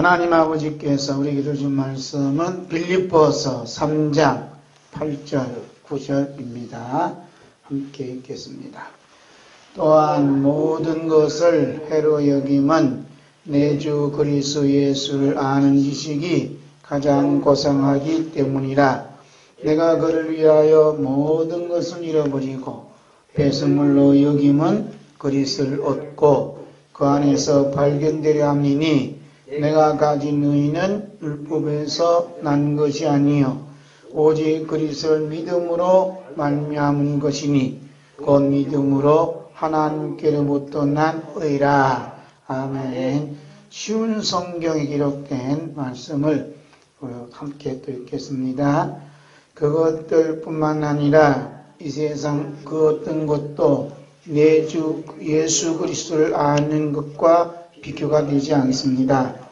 하나님 아버지께서 우리에게 주신 말씀은 빌립보서 3장 8절 9절입니다. 함께 읽겠습니다. 또한 모든 것을 해로 여김은 내 주 그리스도 예수를 아는 지식이 가장 고상하기 때문이라. 내가 그를 위하여 모든 것을 잃어버리고 배설물로 여김은 그리스도를 얻고 그 안에서 발견되려 함이니 내가 가진 의는 율법에서 난 것이 아니요 오직 그리스도를 믿음으로 말미암은 것이니 곧 믿음으로 하나님께로부터 난 의라. 아멘. 쉬운 성경에 기록된 말씀을 함께 또 읽겠습니다. 그것들뿐만 아니라 이 세상 그 어떤 것도 내 주 예수 그리스도를 아는 것과 비교가 되지 않습니다.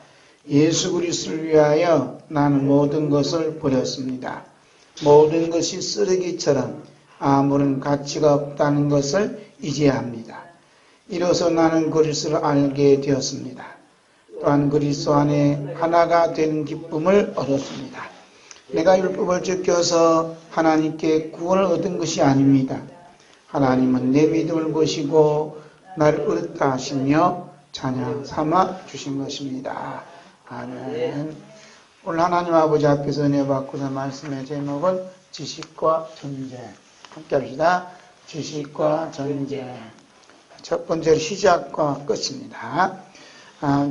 예수 그리스도를 위하여 나는 모든 것을 버렸습니다. 모든 것이 쓰레기처럼 아무런 가치가 없다는 것을 이제야 합니다. 이로써 나는 그리스도를 알게 되었습니다. 또한 그리스도 안에 하나가 되는 기쁨을 얻었습니다. 내가 율법을 지켜서 하나님께 구원을 얻은 것이 아닙니다. 하나님은 내 믿음을 보시고 나를 얻었다 하시며 자녀 삼아 주신 것입니다. 아멘. 오늘 하나님 아버지 앞에서 은혜 받고자 말씀의 제목은 지식과 전쟁. 함께 합시다. 지식과 전쟁. 첫 번째로 시작과 끝입니다.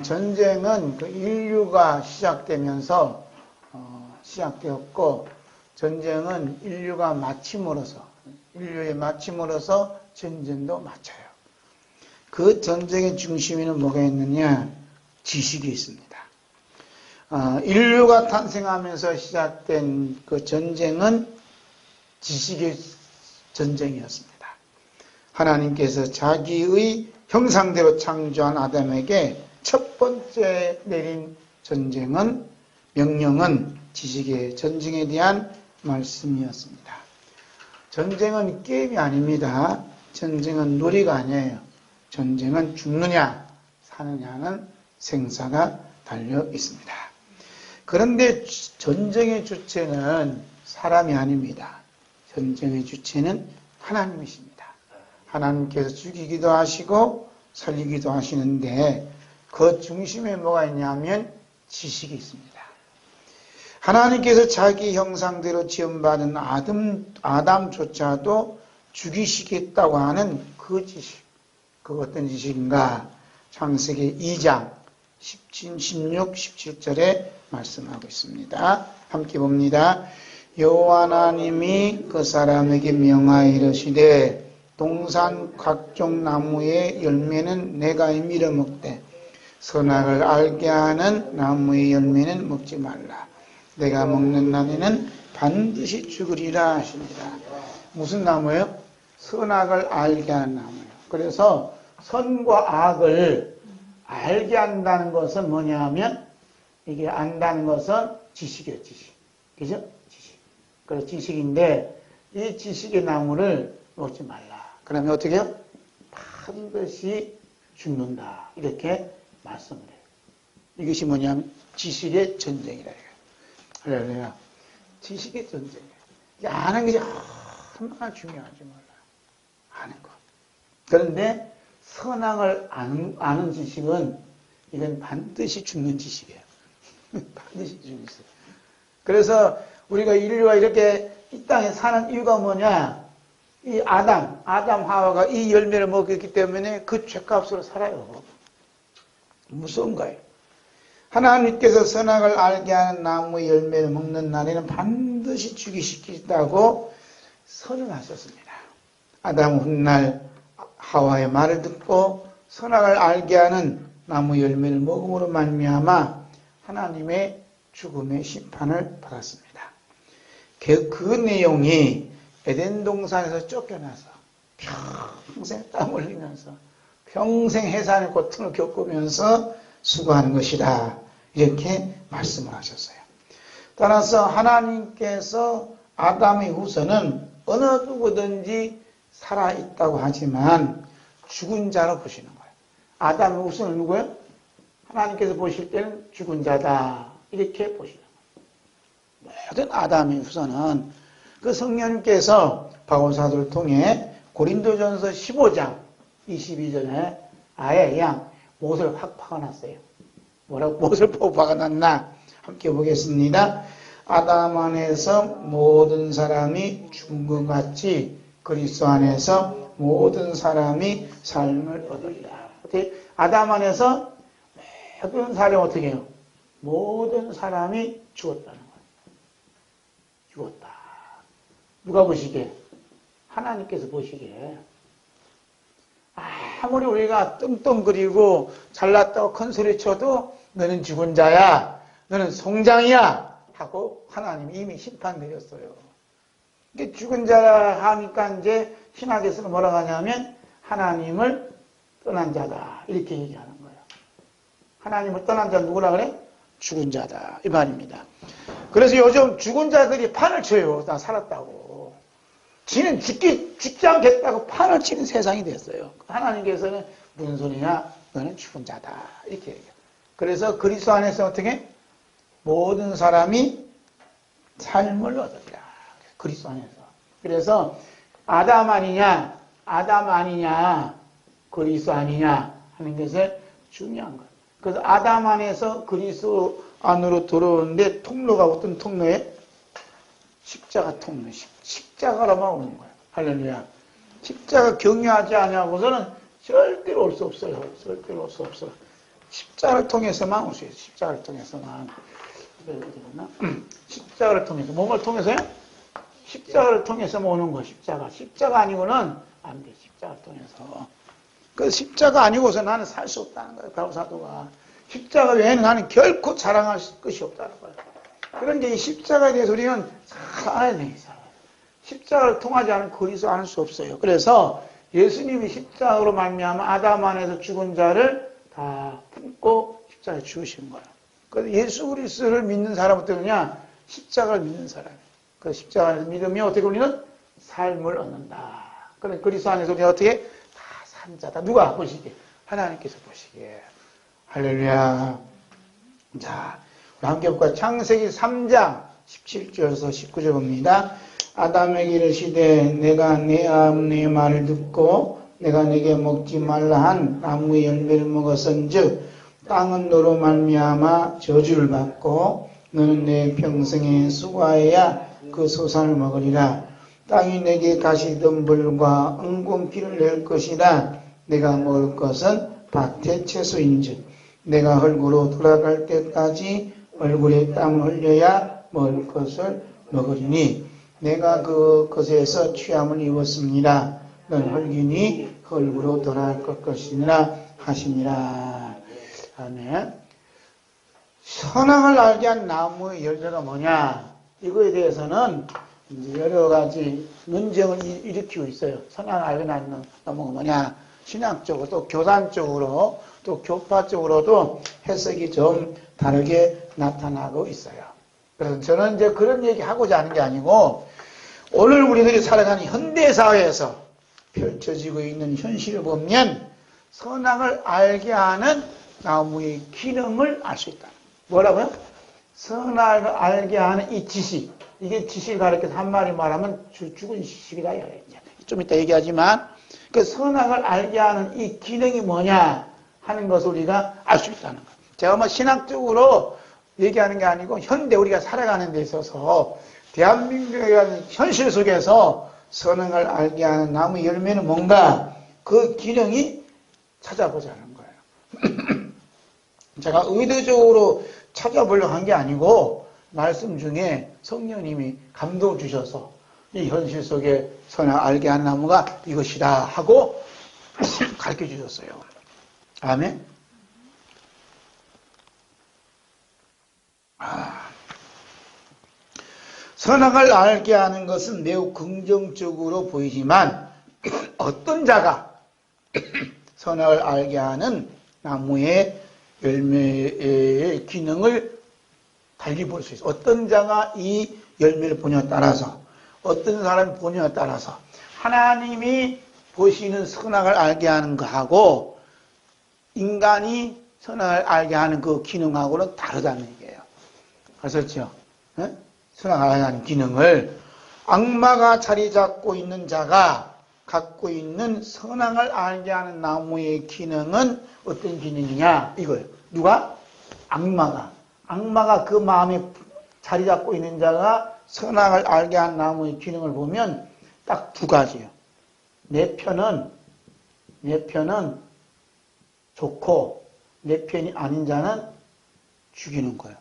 전쟁은 그 인류가 시작되면서 시작되었고, 전쟁은 인류의 마침으로서 전쟁도 마쳐요. 그 전쟁의 중심에는 뭐가 있느냐? 지식이 있습니다. 인류가 탄생하면서 시작된 그 전쟁은 지식의 전쟁이었습니다. 하나님께서 자기의 형상대로 창조한 아담에게 첫 번째 내린 명령은 지식의 전쟁에 대한 말씀이었습니다. 전쟁은 게임이 아닙니다. 전쟁은 놀이가 아니에요. 전쟁은 죽느냐 사느냐는 생사가 달려 있습니다. 그런데 전쟁의 주체는 사람이 아닙니다. 전쟁의 주체는 하나님이십니다. 하나님께서 죽이기도 하시고 살리기도 하시는데 그 중심에 뭐가 있냐면 지식이 있습니다. 하나님께서 자기 형상대로 지음받은 아담조차도 죽이시겠다고 하는 그 지식, 그 어떤 지식인가? 창세기 2장 16, 17절에 말씀하고 있습니다. 함께 봅니다. 여호와 하나님이 그 사람에게 명하여 이르시되 동산 각종 나무의 열매는 내가 임의로 먹되 선악을 알게 하는 나무의 열매는 먹지 말라. 내가 먹는 날에는 반드시 죽으리라 하십니다. 무슨 나무예요? 선악을 알게 하는 나무예요. 그래서 선과 악을 알게 한다는 것은 뭐냐 하면 이게 안다는 것은 지식이에요. 지식. 그죠? 지식. 그래서 지식인데 이 지식의 나무를 먹지 말라. 그러면 어떻게 해요? 반드시 죽는다. 이렇게 말씀을 해요. 이것이 뭐냐면 지식의 전쟁이라 해요. 할렐루야. 지식의 전쟁이에요. 아는 것이 얼마나 중요한지 몰라요. 아는 것. 그런데 선악을 아는 지식은 이건 반드시 죽는 지식이에요. 반드시 죽는 지식. 그래서 우리가 인류가 이렇게 이 땅에 사는 이유가 뭐냐? 이 아담 하와가 이 열매를 먹었기 때문에 그 죄값으로 살아요. 무서운 거예요. 하나님께서 선악을 알게 하는 나무의 열매를 먹는 날에는 반드시 죽이시키겠다고 선언하셨습니다. 아담은 훗날 하와의 말을 듣고 선악을 알게 하는 나무 열매를 먹음으로 말미암아 하나님의 죽음의 심판을 받았습니다. 그 내용이 에덴 동산에서 쫓겨나서 평생 땀 흘리면서 평생 해산의 고통을 겪으면서 수고하는 것이다. 이렇게 말씀을 하셨어요. 따라서 하나님께서 아담의 후손은 어느 누구든지 살아있다고 하지만 죽은 자로 보시는 거예요. 아담의 후손은 누구예요? 하나님께서 보실 때는 죽은 자다. 이렇게 보시는 거예요. 모든 아담의 후손은 그 성령님께서 바울사도를 통해 고린도전서 15장 22절에 아예 그냥 못을 확 박아놨어요. 뭐라고 못을 박아놨나? 함께 보겠습니다. 아담 안에서 모든 사람이 죽은 것 같이 그리스도 안에서 모든 사람이 삶을 얻으리라. 아담 안에서 모든 사람이 어떻게 해요? 모든 사람이 죽었다는 거예요. 죽었다. 누가 보시기에? 하나님께서 보시기에. 아무리 우리가 떵떵거리고 잘났다고 큰 소리 쳐도 너는 죽은 자야. 너는 송장이야. 하고 하나님이 이미 심판 내렸어요. 이게 죽은 자라 하니까 이제 신학에서는 뭐라고 하냐면 하나님을 떠난 자다. 이렇게 얘기하는 거예요. 하나님을 떠난 자 누구라 그래? 죽은 자다. 이 말입니다. 그래서 요즘 죽은 자들이 판을 쳐요. 나 살았다고. 지는 죽지 않겠다고 판을 치는 세상이 됐어요. 하나님께서는 무슨 소리냐? 너는 죽은 자다. 이렇게 얘기해요. 그래서 그리스도 안에서 어떻게? 모든 사람이 삶을 얻으리라. 그리스도 안에서. 그래서 아담 아니냐, 그리스도 아니냐 하는 것을 중요한 거예요. 그래서 아담 안에서 그리스도 안으로 들어오는데 통로가 어떤 통로에? 십자가 통로. 십자가로만 오는 거예요. 할렐루야. 십자가 경유하지 않냐고서는 절대로 올 수 없어요. 절대로 올 수 없어요. 십자가를 통해서만 올 수 있어요. 십자가를 통해서만. 십자가를 통해서. 뭔가를 통해서요? 십자가를 통해서만 오는 거. 십자가 아니고는 안 돼. 십자가를 통해서. 그 십자가 아니고서 나는 살 수 없다는 거예요. 바울사도가. 십자가 외에는 나는 결코 자랑할 것이 없다는 거예요. 그런데 이 십자가에 대해서 우리는 잘 알아야 돼요. 십자가를 통하지 않으면 그리스도 알 수 없어요. 그래서 예수님이 십자가로 말미암아 아담 안에서 죽은 자를 다 품고 십자가에 죽으신 거예요. 그래서 예수 그리스도를 믿는 사람은 어떠냐? 십자가를 믿는 사람이에요. 그 십자가를 믿으면 어떻게 우리는 삶을 얻는다. 그래서 그리스도 안에서 우리가 어떻게? 다 산 자다. 누가 보시기에? 하나님께서 보시기에. 할렐루야. 자, 우리 함께 볼까요? 창세기 3장 17절에서 19절 봅니다. 아담에게 이르시되 내가 내 말을 듣고 내가 내게 먹지 말라 한 나무의 열매를 먹었은즉 땅은 너로 말미암아 저주를 받고 너는 내 평생에 수고하여야 그 소산을 먹으리라. 땅이 내게 가시덤불과 엉겅퀴를 낼 것이라. 내가 먹을 것은 밭의 채소인즉 내가 흙으로 돌아갈 때까지 얼굴에 땀을 흘려야 먹을 것을 먹으리니 내가 그 것에서 취함을 입었습니다. 넌 흙이니 흙으로 돌아갈 것이니라 하시니라. 아멘. 선악을 알게 한 나무의 열매가 뭐냐? 이거에 대해서는 이제 여러 가지 논쟁을 일으키고 있어요. 선악을 알게 한 나무가 뭐냐? 신학적으로 또 교단적으로 또 교파적으로도 해석이 좀 다르게 나타나고 있어요. 그래서 저는 이제 그런 얘기 하고자 하는 게 아니고 오늘 우리들이 살아가는 현대사회에서 펼쳐지고 있는 현실을 보면 선악을 알게 하는 나무의 기능을 알 수 있다. 뭐라고요? 선악을 알게 하는 이 지식. 이게 지식을 가르쳐서 한마디 말하면 죽은 지식이다. 좀 이따 얘기하지만 그 선악을 알게 하는 이 기능이 뭐냐 하는 것을 우리가 알 수 있다는 거예요. 제가 뭐 신학적으로 얘기하는 게 아니고 현대 우리가 살아가는 데 있어서 대한민국의 현실 속에서 선악을 알게 하는 나무 열매는 뭔가 그 기능이 찾아보자는 거예요. 제가 의도적으로 찾아보려고 한 게 아니고 말씀 중에 성령님이 감동을 주셔서 이 현실 속에 선악을 알게 하는 나무가 이것이다 하고 가르쳐 주셨어요. 아멘. 선악을 알게 하는 것은 매우 긍정적으로 보이지만 어떤 자가 선악을 알게 하는 나무의 열매의 기능을 달리 볼 수 있어요. 어떤 자가 이 열매를 보냐에 따라서 어떤 사람이 보냐에 따라서 하나님이 보시는 선악을 알게 하는 것하고 인간이 선악을 알게 하는 그 기능하고는 다르다는 얘기예요. 아셨죠? 예? 선악을 알게 하는 기능을 악마가 자리 잡고 있는 자가 갖고 있는 선악을 알게 하는 나무의 기능은 어떤 기능이냐? 이거예요. 누가? 악마가 그 마음에 자리 잡고 있는 자가 선악을 알게 하는 나무의 기능을 보면 딱 두 가지예요. 내 편은 좋고 내 편이 아닌 자는 죽이는 거예요.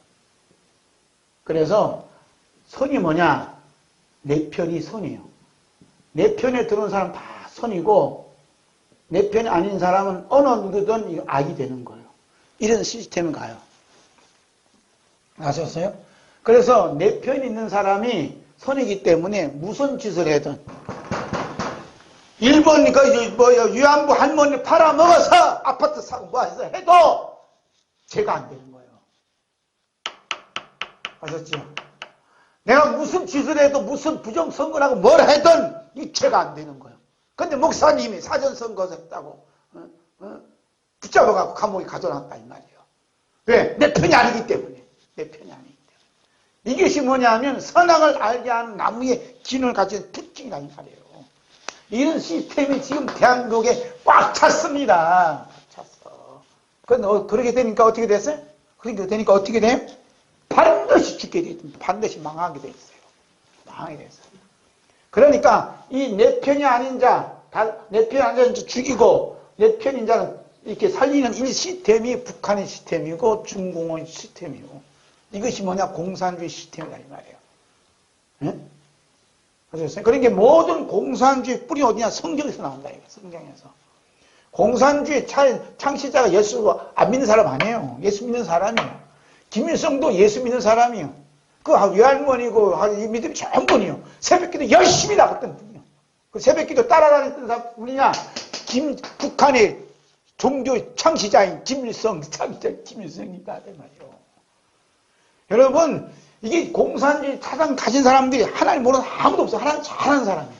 그래서 선이 뭐냐? 내 편이 선이에요. 내 편에 들어온 사람 다 선이고 내 편이 아닌 사람은 어느 누구든 악이 되는 거예요. 이런 시스템이 가요. 아셨어요? 그래서 내 편에 있는 사람이 선이기 때문에 무슨 짓을 해든 1번 위안부 할머니 팔아먹어서 아파트 사고 뭐 해서 해도 죄가 안 되는 거예요. 아셨죠? 내가 무슨 짓을 해도 무슨 부정선거라고 뭘 하든 이 죄가 안 되는 거예요. 근데 목사님이 사전선거 했다고 붙잡아갖고 감옥에 가둬놨다 이 말이에요. 왜? 내 편이 아니기 때문에. 내 편이 아니기 때문에. 이것이 뭐냐면 선악을 알게 하는 나무의 기능을 가진 특징이다 이 말이에요. 이런 시스템이 지금 대한민국에 꽉 찼습니다. 꽉 찼어. 그렇게 되니까 어떻게 됐어요? 그렇게 되니까 어떻게 돼요? 반드시 죽게 돼 있습니다. 반드시 망하게 돼 있어요. 망하게 돼 있어요. 그러니까 이 내 편이 아닌 자, 내 편이 아닌 자 죽이고 내 편인 자는 이렇게 살리는 이 시스템이 북한의 시스템이고 중공의 시스템이고 이것이 뭐냐? 공산주의 시스템이다 이 말이에요. 네? 아셨어요? 그러니까 모든 공산주의 뿌리 어디냐? 성경에서 나온다 이거. 성경에서. 공산주의 창시자가 예수 안 믿는 사람 아니에요. 예수 믿는 사람이에요. 김일성도 예수 믿는 사람이에요. 그 외할머니고 믿음이 좋은 분이요. 새벽기도 열심히 나갔던 분이요. 그 새벽기도 따라다녔던 분이냐? 북한의 종교 창시자인 김일성, 창시자 김일성이다 말이에요. 여러분, 이게 공산주의 사상 가진 사람들이 하나님 모르는 아무도 없어. 하나님 잘하는 사람이에요.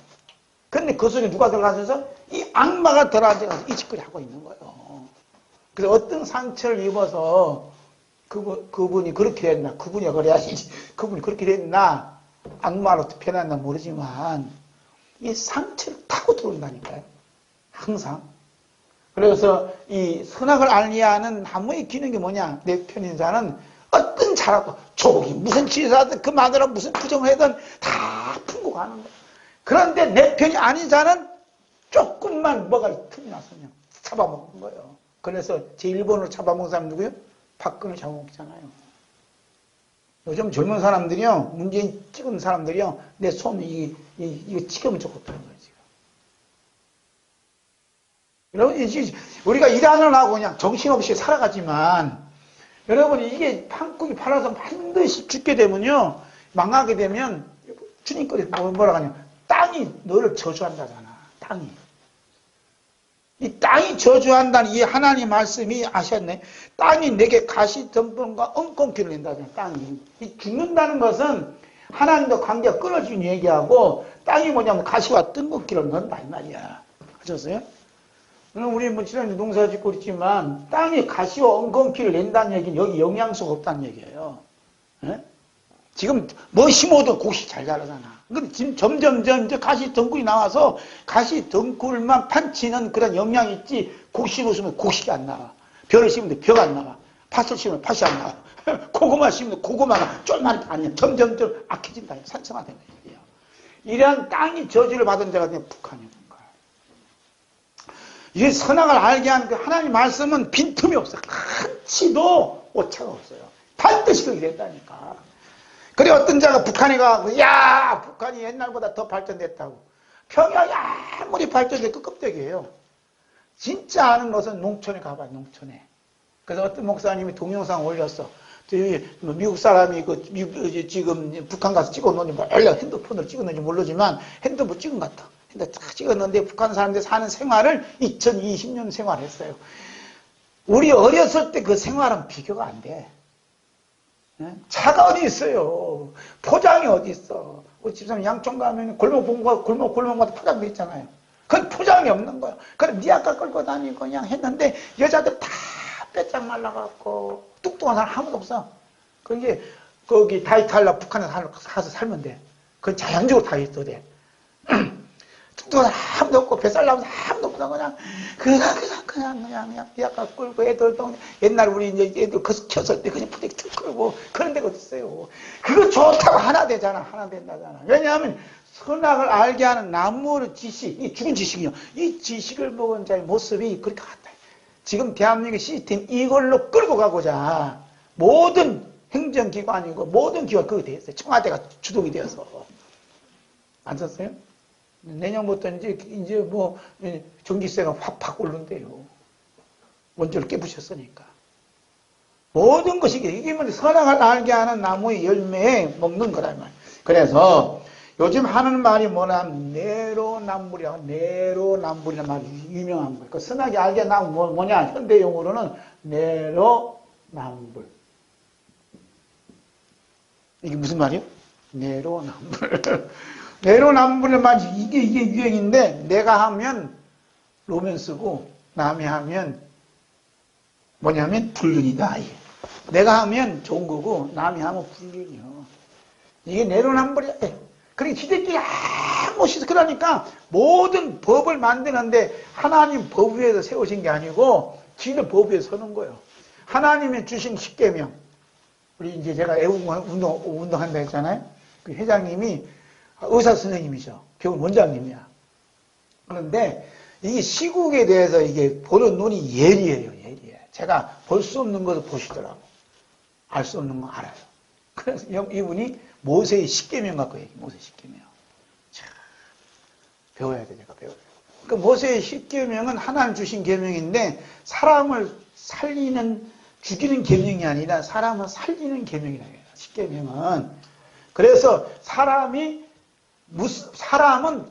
그런데 그 속에 누가 들어가셔서 이 악마가 들어가서 이 짓거리 하고 있는 거예요. 그래서 어떤 상처를 입어서 그분이 그렇게 됐나, 그분이 그래야지, 그분이 그렇게 됐나, 악마로 표현했나 모르지만, 이 상처를 타고 들어온다니까요. 항상. 그래서 이 선악을 알리하는 나무의 기능이 뭐냐, 내 편인 자는 어떤 자라도, 조국이 무슨 짓을 하든 그 마누라 무슨 부정을 하든 다 품고 가는 거예요. 그런데 내 편이 아닌 자는 조금만 뭐가 틈이 나서 그냥 잡아먹는 거예요. 그래서 제1번으로 잡아먹은 사람이 누구예요? 박근혜 잡아먹잖아요. 요즘 젊은 사람들이요, 문재인 찍은 사람들이요, 내 손, 이거 찍으면 좋겠다는 거예요, 지금. 여러분, 우리가 일 안 하고 그냥 정신없이 살아가지만, 여러분, 이게 판국이 팔아서 반드시 죽게 되면요, 망하게 되면, 주님께서 뭐라 하냐, 땅이 너를 저주한다잖아, 땅이. 이 땅이 저주한다는 이 하나님 말씀이 아셨네. 땅이 내게 가시 덤불과 엉겅퀴를 낸다잖아, 땅이. 이 죽는다는 것은 하나님과 관계가 끊어진 얘기하고, 땅이 뭐냐면 가시와 뜬금귀를 넣는다, 이 말이야. 하셨어요? 우리 뭐 지난주 농사 짓고 있지만, 땅이 가시와 엉겅퀴를 낸다는 얘기는 여기 영양소가 없다는 얘기예요. 예? 지금 뭐 심어도 곡식 잘 자라잖아. 근데 지금 점점 이제 가시 덩굴이 나와서 가시 덩굴만 판치는 그런 영향이 있지, 곡식을 심으면 곡식이 안 나와. 벼를 심으면 벼가 안 나와. 팥을 심으면 팥이 안 나와. 고구마 심으면 고구마가 쫄만 아니야. 점점 악해진다. 산성화된다. 이러한 땅이 저주를 받은 자가 그냥 북한이야. 이 선악을 알게 하는 그 하나님 말씀은 빈틈이 없어요. 한치도 오차가 없어요. 반드시 그렇게 된다니까. 그래 어떤 자가 북한에 가고 야 북한이 옛날보다 더 발전됐다고. 평양이 아무리 발전돼도 껍데기예요. 진짜 아는 것은 농촌에 가봐요. 농촌에. 그래서 어떤 목사님이 동영상 올렸어. 미국 사람이 지금 북한 가서 찍어놓는지 몰라. 핸드폰으로 찍었는지 모르지만 핸드폰 찍은 것 같아. 딱 찍었는데 북한 사람들이 사는 생활을 2020년 생활했어요. 우리 어렸을 때 그 생활은 비교가 안 돼. 차가 어디 있어요? 포장이 어디 있어? 우리 집사람 양촌 가면 골목마다 포장돼 있잖아요. 그건 포장이 없는 거야. 그럼 니 아까 끌고 다니고 그냥 했는데 여자들 다 빼짝 말라갖고 뚱뚱한 사람 아무도 없어. 그게 거기 다이탈라 북한에 가서 살면 돼. 그건 자연적으로 다 있어야 돼. 뚱뚱한 사람 아무도 없고 뱃살 나면 아무도 없어. 그냥 약간 끌고 애들 옛날 우리 이제 애들 켰을 때 그냥 부대기 툭 끌고 그런 데가 어딨어요. 그거 좋다고 하나 되잖아. 하나 된다잖아. 왜냐하면 선악을 알게 하는 나무의 지식, 이 죽은 지식이요. 이 지식을 먹은 자의 모습이 그렇게 같다. 지금 대한민국 시스템 이걸로 끌고 가고자 모든 행정기관이고 모든 기관 그거 돼 있어요. 청와대가 주동이 되어서. 안 썼어요? 내년부터 이제 뭐 전기세가 확 오른대요. 원조를 깨부셨으니까. 모든 것이 이게 뭐 선악을 알게 하는 나무의 열매에 먹는 거란 말이에요. 그래서 요즘 하는 말이 뭐냐면 내로남불이라고, 내로남불이라는 말이 유명한 거예요. 그 선악이 알게 하는 나무 뭐냐? 현대용어로는 내로남불. 이게 무슨 말이에요? 내로남불. 내로남불의 말이 이게 유행인데, 내가 하면 로맨스고 남이 하면 뭐냐면 불륜이다. 내가 하면 좋은 거고 남이 하면 불륜이요. 이게 내로남불이야. 그러니까 지들끼리 아무것이 그러니까 모든 법을 만드는데 하나님 법 위에서 세우신 게 아니고 지들 법 위에 서는 거예요. 하나님이 주신 십계명. 우리 이제 제가 운동한다 했잖아요. 그 회장님이 의사 선생님이죠. 병원 원장님이야. 그런데 이게 시국에 대해서 이게 보는 눈이 예리해요. 예리해. 제가 볼 수 없는 것을 보시더라고. 알 수 없는 거 알아요. 그래서 이분이 모세의 십계명 갖고 얘기해. 모세의 십계명. 자, 배워야 돼. 제가 배워야 돼. 그 모세의 십계명은 하나님 주신 계명인데 사람을 살리는 죽이는 계명이 아니라 사람을 살리는 계명이라고 해요. 십계명은. 그래서 사람은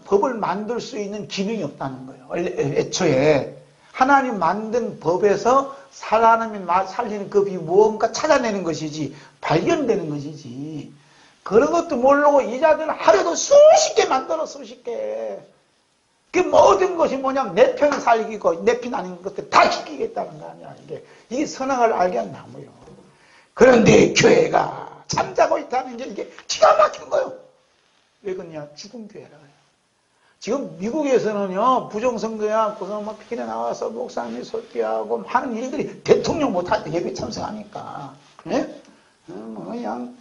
법을 만들 수 있는 기능이 없다는 거예요. 애초에 하나님 만든 법에서 사람이 살리는 법이 무언가 찾아내는 것이지 발견되는 것이지 그런 것도 모르고 이 자들은 하루도 수십 개 만들어 수십 개. 그 모든 것이 뭐냐면 내 편을 살리고 내 편 아닌 것들 다 죽이겠다는 거 아니야. 이게 선악을 알게 한 나무요. 그런데 교회가 잠자고 있다는 게 이게 기가 막힌 거예요. 왜 그러냐? 죽은 교회라고요. 지금 미국에서는요, 부정선거야, 고선 뭐 피켓에 나와서 목사님이 설교하고 하는 일들이 대통령 못할 때 예배 참석하니까, 예? 그냥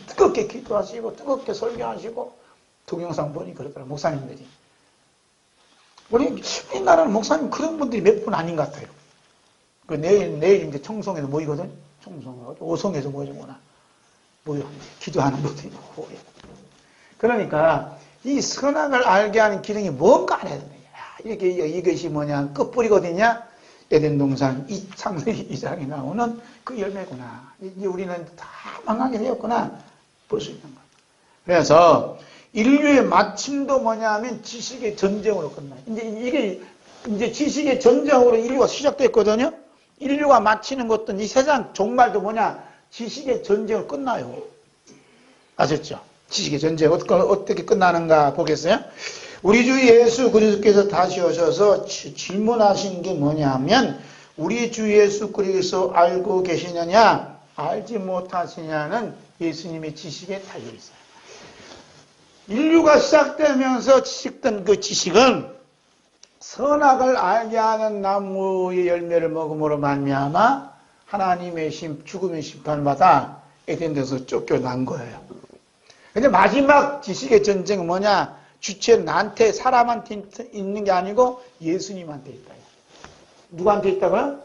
뜨겁게 기도하시고, 뜨겁게 설교하시고, 동영상 보니 그러더라고요, 목사님들이. 우리나라는 목사님 그런 분들이 몇 분 아닌 것 같아요. 내일 이제 청송에서 모이거든? 오송에서 모이구나. 기도하는 분들이 모여. 그러니까, 이 선악을 알게 하는 기능이 뭔가 안 해야 된다. 이것이 뭐냐, 끝뿌리거든요. 에덴 동산 창세기 2장에 나오는 그 열매구나. 이제 우리는 다 망하게 되었구나. 볼 수 있는 거예요. 그래서 인류의 마침도 뭐냐면 지식의 전쟁으로 끝나요. 이제 지식의 전쟁으로 인류가 시작됐거든요. 인류가 마치는 것도 이 세상 종말도 뭐냐, 지식의 전쟁으로 끝나요. 아셨죠? 지식의 전쟁 어떻게 끝나는가 보겠어요? 우리 주 예수 그리스도께서 다시 오셔서 질문하신 게 뭐냐면 우리 주 예수 그리스도 알고 계시느냐 알지 못하시냐는 예수님의 지식에 달려있어요. 인류가 시작되면서 지식된 그 지식은 선악을 알게 하는 나무의 열매를 먹음으로 말미암아 하나님의 죽음의 심판을 받아 에덴에서 쫓겨난 거예요. 근데 마지막 지식의 전쟁은 뭐냐? 주체는 나한테, 사람한테 있는 게 아니고 예수님한테 있다. 누구한테 있다고요?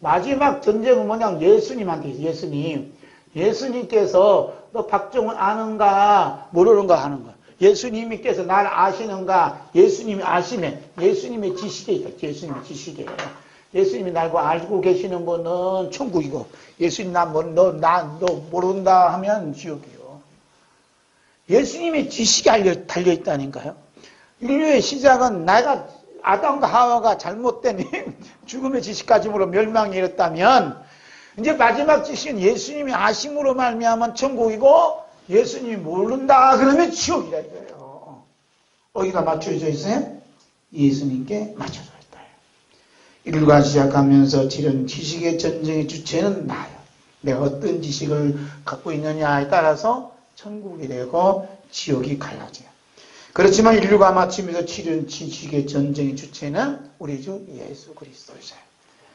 마지막 전쟁은 뭐냐? 예수님한테 있어요. 예수님. 예수님께서 너 박정훈 아는가 모르는가 하는 거야. 예수님께서 날 아시는가? 예수님이 아시네. 예수님의 지식에 있다. 예수님의 지식에. 예수님이 날 알고 계시는 분은 천국이고 예수님 너 모른다 하면 지옥이에요. 예수님의 지식이 달려있다니까요. 인류의 시작은 내가 아담과 하와가 잘못된 죽음의 지식 가짐으로 멸망에 이르렀다면 이제 마지막 지식은 예수님이 아심으로 말미암은 천국이고 예수님이 모른다 그러면 지옥이라 이거예요. 어디가 맞춰져 있어요? 예수님께 맞춰져 있다. 인류가 시작하면서 치른 지식의 전쟁의 주체는 나예요. 내가 어떤 지식을 갖고 있느냐에 따라서 천국이 되고 지옥이 갈라져요. 그렇지만 인류가 마치면서 치른 지식의 전쟁의 주체는 우리 주 예수 그리스도이세요.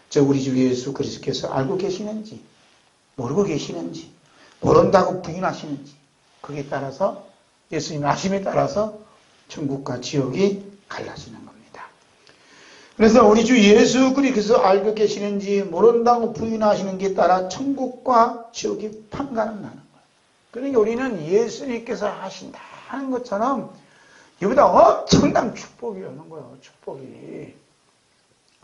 저 우리 주 예수 그리스도께서 알고 계시는지 모르고 계시는지 모른다고 부인하시는지 거기에 따라서 예수님의 아심에 따라서 천국과 지옥이 갈라지는 겁니다. 그래서 우리 주 예수 그리스도께서 알고 계시는지 모른다고 부인하시는 게 따라 천국과 지옥이 판가름 나는 거예요. 그러니까 우리는 예수님께서 하신다는 것처럼 이보다 엄청난 축복이 오는 거예요. 축복이.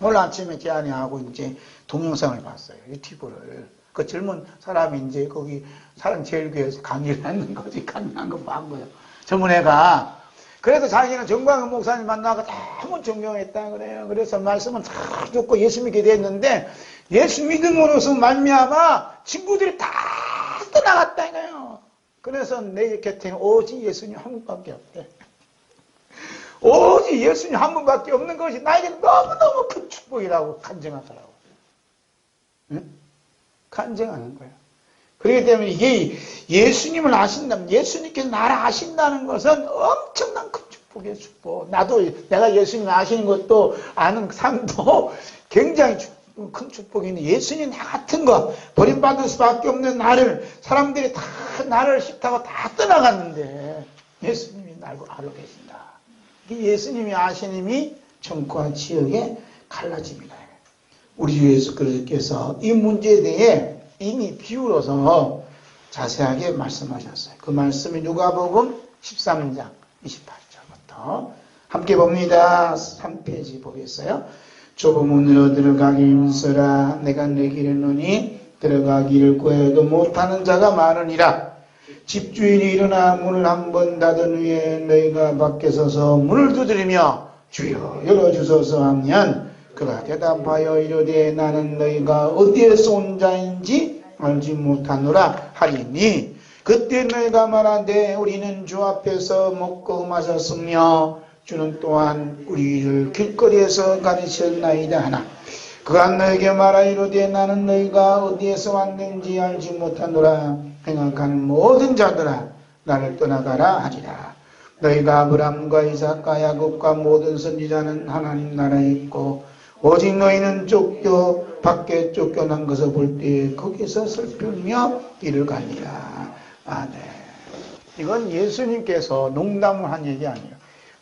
오늘 아침에 제 아내하고 이제 동영상을 봤어요. 유튜브를. 그 젊은 사람이 이제 거기 사랑제일교회에서 강의를 하는 거지. 강의한 거 본 거예요. 젊은 애가. 그래서 자기는 정광훈 목사님 만나고 너무 존경했다 그래요. 그래서 말씀은 다 듣고 예수 믿게 됐는데 예수 믿음으로서 말미암아 친구들이 다 떠나갔다 이거예요. 그래서 내 곁에 오직 예수님 한 분밖에 없대. 오직 예수님 한 분밖에 없는 것이 나에게 너무너무 큰 축복이라고 간증하더라고. 응? 간증하는 거예요. 그렇기 때문에 이게 예수님을 아신다면, 예수님께서 나를 아신다는 것은 엄청난 큰 축복이에요, 축복. 나도 내가 예수님 아시는 것도 아는 삶도 굉장히 큰 축복인데, 예수님 나 같은 거, 버림받을 수밖에 없는 나를, 사람들이 다 나를 싫다고 다 떠나갔는데, 예수님이 날 알고 계신다. 예수님이 아시님이 천국과 지옥에 갈라집니다. 우리 주 예수 그리스도께서 이 문제에 대해 이미 비유로서 자세하게 말씀하셨어요. 그 말씀이 누가복음 13장 28절부터 함께 봅니다. 3페이지 보겠어요. 좁은 문으로 들어가기 힘쓰라. 내가 내게 이르노니 들어가기를 구해도 못하는 자가 많으니라. 집주인이 일어나 문을 한 번 닫은 후에 너희가 밖에 서서 문을 두드리며 주여 열어주소서 하면 그가 대답하여 이르되 나는 너희가 어디에서 온 자인지 알지 못하노라 하리니 그때 너희가 말하되 우리는 주 앞에서 먹고 마셨으며 주는 또한 우리를 길거리에서 가르쳤나이다 하나 그가 너에게 말하 이르되 나는 너희가 어디에서 왔는지 알지 못하노라 행악하는 모든 자들아 나를 떠나가라 하리라. 너희가 아브라함과 이삭과 야곱과 모든 선지자는 하나님 나라에 있고 오직 너희는 밖에 쫓겨난 것을 볼 때 거기서 슬프며 길을 가니라. 아멘. 이건 예수님께서 농담을 한 얘기 아니에요.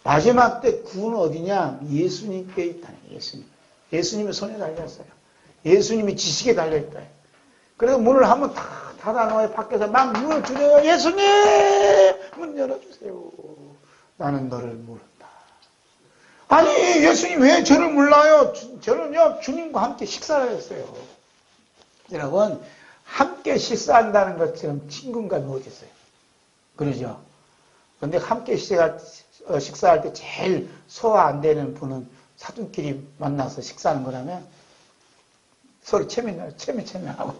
마지막 때 구원은 어디냐? 예수님께 있다는 예수님. 예수님의 손에 달렸어요. 예수님이 지식에 달려있다. 그래서 문을 한번 다 닫아놓아요. 밖에서 막 문을 두드려요. 예수님! 문 열어주세요. 나는 너를 모른다. 아니 예수님 왜 저를 몰라요? 저는요 주님과 함께 식사를 했어요. 여러분 함께 식사한다는 것처럼 친근감이 어디 있어요? 그러죠? 그런데 함께 식사할 때 제일 소화 안 되는 분은 사돈끼리 만나서 식사하는 거라면 서로 체면하고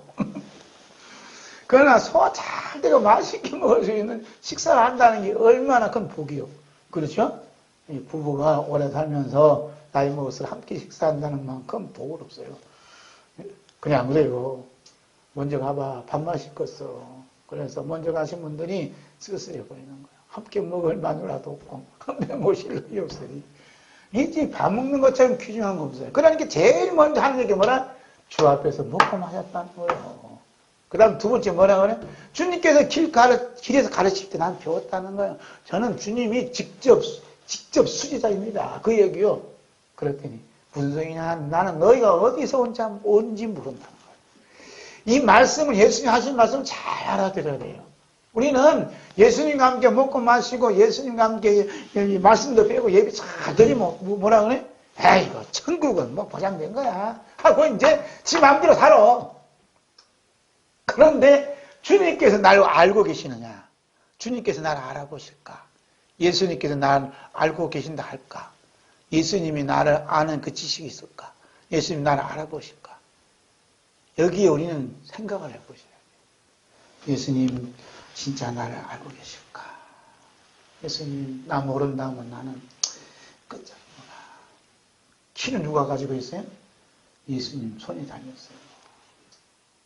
그러나 소화 잘 되고 맛있게 먹을 수 있는 식사를 한다는 게 얼마나 큰 복이요. 그렇죠? 이 부부가 오래 살면서 나이 먹어서 함께 식사한다는 만큼 복은 없어요. 그냥 그래요. 먼저 가봐. 밥 맛있겠어. 그래서 먼저 가신 분들이 쓸쓸해 보이는 거예요. 함께 먹을 마누라도 없고 함께 모실 일이 없으니 이제 밥 먹는 것처럼 귀중한 거 없어요. 그러니까 제일 먼저 하는 얘기 뭐라? 주 앞에서 먹고 마셨다는 거예요. 그 다음 두 번째 뭐라 그래? 주님께서 길에서 가르칠 때 난 배웠다는 거예요. 저는 주님이 직접 수지자입니다. 그 얘기요. 그랬더니 무슨 소리냐? 나는 너희가 어디서 온지 모른다는 거예요. 이 말씀을 예수님 하신 말씀을 잘 알아들어야 돼요. 우리는 예수님과 함께 먹고 마시고 예수님과 함께 말씀도 배우고 예배 잘 드리면 뭐라 그래? 에이고 천국은 뭐 보장된 거야 하고 이제 지 마음대로 살아. 그런데 주님께서 나를 알고 계시느냐? 주님께서 나를 알아보실까? 예수님께서 나를 알고 계신다 할까? 예수님이 나를 아는 그 지식이 있을까? 예수님이 나를 알아보실까? 여기에 우리는 생각을 해보셔야 돼요. 예수님 진짜 나를 알고 계실까? 예수님 나 모른다면 나는 끝장이구나. 키는 누가 가지고 있어요? 예수님 손에 달렸어요.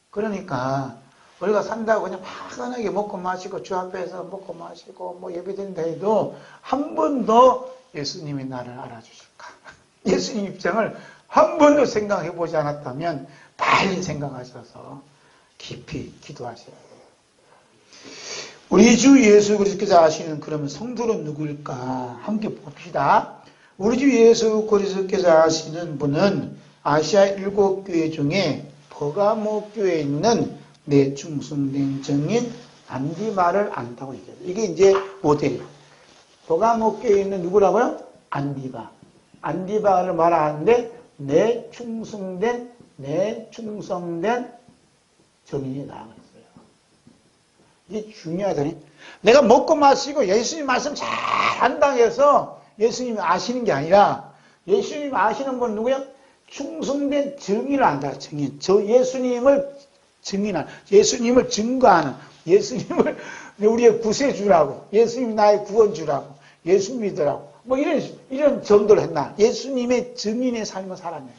그러니까 우리가 산다고 그냥 막연하게 먹고 마시고 주 앞에서 먹고 마시고 뭐 예배드린다 해도 한 번도 예수님이 나를 알아주실까? 예수님 입장을 한 번도 생각해 보지 않았다면 빨리 생각하셔서 깊이 기도하셔야 돼요. 우리 주 예수 그리스도께서 아시는 그러면 성도는 누구일까? 함께 봅시다. 우리 주 예수 그리스도께서 아시는 분은 아시아 7교회 중에 버가모 교회에 있는 내충성된 정인 안디바를 안다고 얘기해요. 이게 이제 모델이에요. 버가모 교회에 있는 누구라고요? 안디바. 안디바를 말하는데 내충성된 정인이 나와 있어요. 이게 중요하다니. 내가 먹고 마시고 예수님 말씀 잘 한다고 해서 예수님이 아시는 게 아니라 예수님 아시는 분 누구예요? 충성된 정인을 안다. 정인. 예수님을 증인하는, 예수님을 증거하는, 예수님을 우리의 구세주라고, 예수님이 나의 구원주라고, 예수 믿으라고, 뭐 이런 점도를 했나. 예수님의 증인의 삶을 살았네.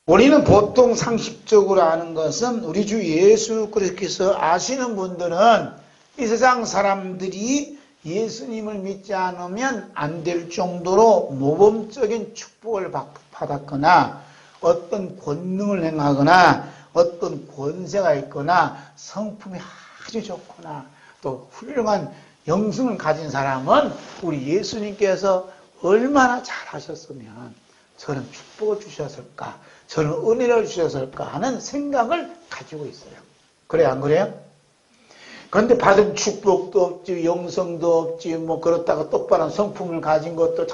우리는 보통 상식적으로 아는 것은 우리 주 예수 그리스도께서 아시는 분들은 이 세상 사람들이 예수님을 믿지 않으면 안 될 정도로 모범적인 축복을 받았거나 어떤 권능을 행하거나 어떤 권세가 있거나 성품이 아주 좋거나 또 훌륭한 영성을 가진 사람은 우리 예수님께서 얼마나 잘하셨으면 저는 축복을 주셨을까, 저는 은혜를 주셨을까 하는 생각을 가지고 있어요. 그래요, 안 그래요? 그런데 받은 축복도 없지, 영성도 없지, 뭐 그렇다가 똑바른 성품을 가진 것도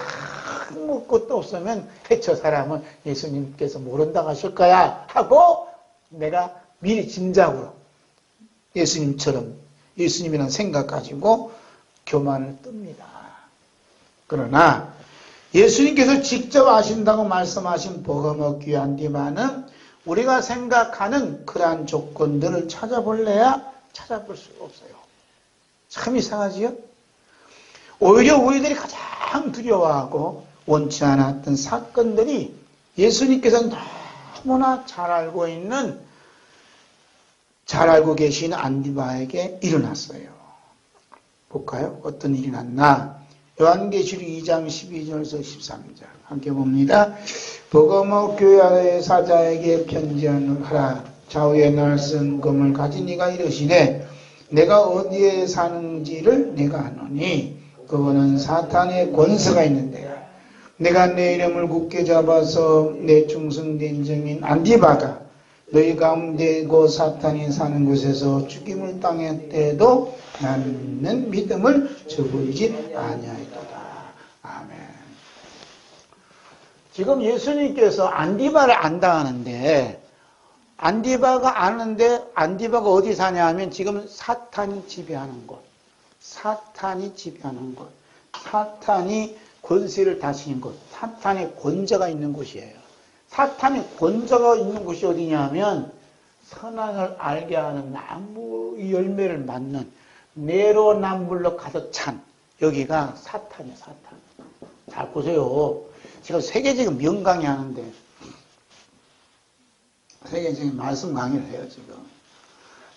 뭐 것도 없으면 저 사람은 예수님께서 모른다고 하실 거야 하고 내가 미리 짐작으로 예수님처럼 예수님이라는 생각 가지고 교만을 뜹니다. 그러나 예수님께서 직접 아신다고 말씀하신 버가모 교회 안디바는 우리가 생각하는 그러한 조건들을 찾아볼래야 찾아볼 수가 없어요. 참 이상하지요? 오히려 우리들이 가장 두려워하고 원치 않았던 사건들이 예수님께서 너무나 잘 알고 계신 안디바에게 일어났어요. 볼까요? 어떤 일이 났나? 요한계시록 2장 12절에서 13절 함께 봅니다. 버가모 교회의 사자에게 편지하라. 좌우에 날쓴 금을 가진 이가 이르시되 내가 어디에 사는지를 내가 아노니 그거는 사탄의 권세가 있는데요. 내가 내 이름을 굳게 잡아서 내 충성된 정인 안디바가 너희 가운데 그 사탄이 사는 곳에서 죽임을 당했대도 나는 믿음을 저버리지 아니하리로다. 아멘. 지금 예수님께서 안디바를 안다 하는데 안디바가 아는데 안디바가 어디 사냐 하면 지금 사탄이 지배하는 곳, 사탄이 권세를 다스리는 곳, 사탄의 권자가 있는 곳이에요. 사탄의 권자가 있는 곳이 어디냐 하면 선악을 알게 하는 나무 열매를 맺는 내로남불로 가득 찬 여기가 사탄이에요. 사탄. 잘 보세요. 제가 세계적인 명강의 하는데 세계적인 말씀 강의를 해요, 지금.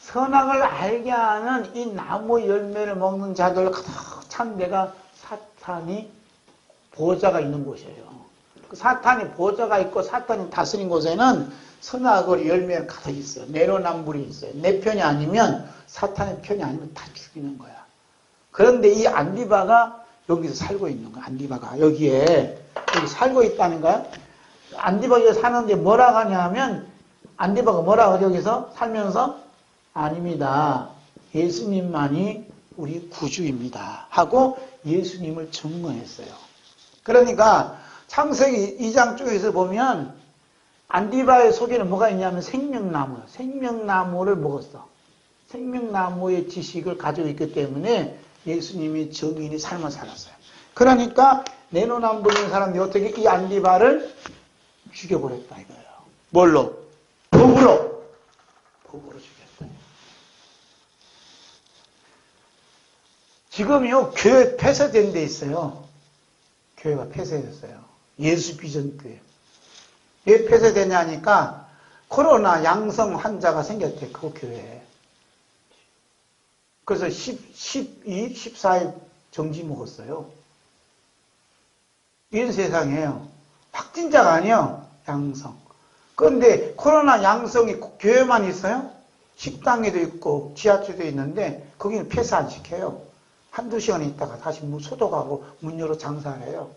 선악을 알게 하는 이 나무 열매를 먹는 자들로 가득 찬 데가 사탄이 보좌가 있는 곳이에요. 그 사탄이 보좌가 있고 사탄이 다스린 곳에는 선악의 열매가 가득 있어요. 내로남불이 있어요. 내 편이 아니면 사탄의 편이 아니면 다 죽이는 거야. 그런데 이 안디바가 여기서 살고 있는 거야. 안디바가 여기 살고 있다는 거야. 안디바가 여기 사는데 뭐라고 하냐면 안디바가 뭐라고 하죠? 여기서 살면서 아닙니다. 예수님만이 우리 구주입니다. 하고 예수님을 증거했어요. 그러니까 창세기 2장 쪽에서 보면 안디바의 속에는 뭐가 있냐면 생명나무예요. 생명나무를 먹었어. 생명나무의 지식을 가지고 있기 때문에 예수님이 정인이 삶을 살았어요. 그러니까 내로남불인 사람들이 어떻게 이 안디바를 죽여버렸다 이거예요. 뭘로? 법으로 죽였어요. 지금요 교회 폐쇄된 데 있어요. 교회가 폐쇄됐어요. 예수 비전 교회. 왜 폐쇄되냐니까 코로나 양성 환자가 생겼대, 그 교회에. 그래서 12, 14일 정지 먹었어요. 이런 세상이에요. 확진자가 아니에요. 양성. 그런데 코로나 양성이 교회만 있어요? 식당에도 있고 지하철도 있는데 거기는 폐쇄 안 시켜요. 한두 시간 있다가 다시 소독하고 문 열어 장사를 해요.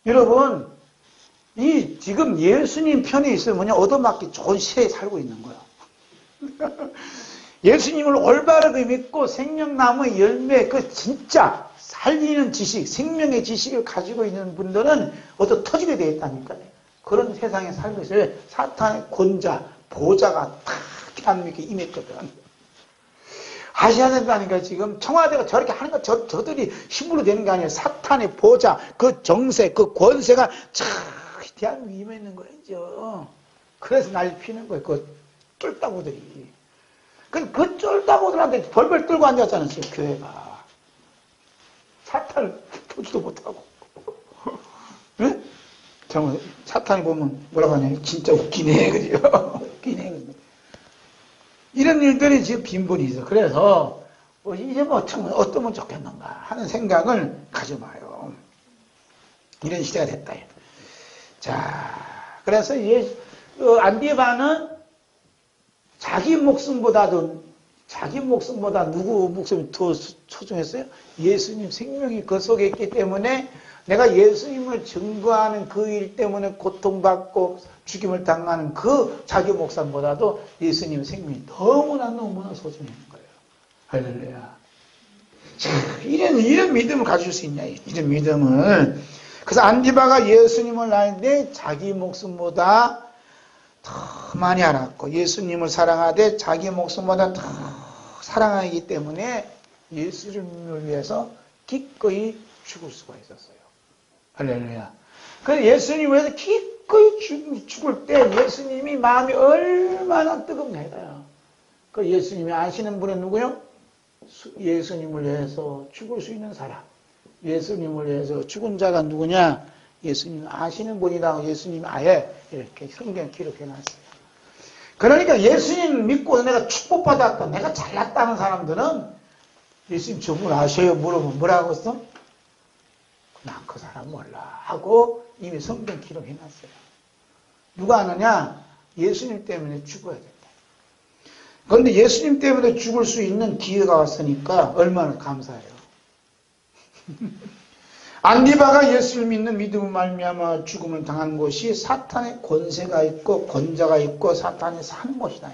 여러분, 이 지금 예수님 편에 있으면 얻어맞기 좋은 시대에 살고 있는 거야. 예수님을 올바르게 믿고 생명나무의 열매, 그 진짜 살리는 지식, 생명의 지식을 가지고 있는 분들은 얻어 터지게 되어 있다니까요. 그런 세상에 살고 있어요. 사탄의 권자, 보좌가 탁 대한민국에 임했거든. 아셔야 된다니까. 지금 청와대가 저렇게 하는 거 저들이 힘으로 되는 게 아니에요. 사탄의 보좌, 그 정세, 그 권세가 쫙 대한민국에 임했는 거죠. 그래서 난리 피는 거예요. 그 쫄따구들이. 그 쫄따구들한테 벌벌 떨고 앉았잖아요. 지금 교회가. 사탄을 보지도 못하고. 네? 정말 사탄이 보면 뭐라고 하냐. 진짜 웃기네. 그죠? 웃기네. 이런 일들이 지금 빈번히 있어. 그래서 이제 뭐 어떠면 좋겠는가 하는 생각을 가져봐요. 이런 시대가 됐다. 자, 그래서 이제 안디바는 자기 목숨보다 누구 목숨이 더 소중했어요? 예수님 생명이 그 속에 있기 때문에 내가 예수님을 증거하는 그 일 때문에 고통받고 죽임을 당하는 그 자기 목숨보다도 예수님 생명이 너무나 소중한 거예요. 할렐루야. 자, 이런 믿음을 가질 수 있냐? 이런 믿음을. 그래서 안디바가 예수님을 알되 자기 목숨보다 더 많이 알았고 예수님을 사랑하되 자기 목숨보다 더 사랑하기 때문에 예수님을 위해서 기꺼이 죽을 수가 있었어요. 할렐루야. 그래서 예수님을 위해서 기꺼이 죽을 때 예수님이 마음이 얼마나 뜨겁냐요. 그 예수님이 아시는 분은 누구요? 예수님을 위해서 죽을 수 있는 사람. 예수님을 위해서 죽은 자가 누구냐? 예수님 아시는 분이라고 예수님이 아예 이렇게 성경에 기록해놨어요. 그러니까 예수님 믿고 내가 축복받았다, 내가 잘났다는 사람들은 예수님 저분 아셔요? 물어보면 뭐라고 했어? 난 그 사람 몰라 하고 이미 성경 기록해놨어요. 누가 아느냐? 예수님 때문에 죽어야 된다. 그런데 예수님 때문에 죽을 수 있는 기회가 왔으니까 얼마나 감사해요. 안디바가 예수를 믿는 믿음을 말미암아 죽음을 당한 곳이 사탄의 권세가 있고 권자가 있고 사탄이 사는 곳이다.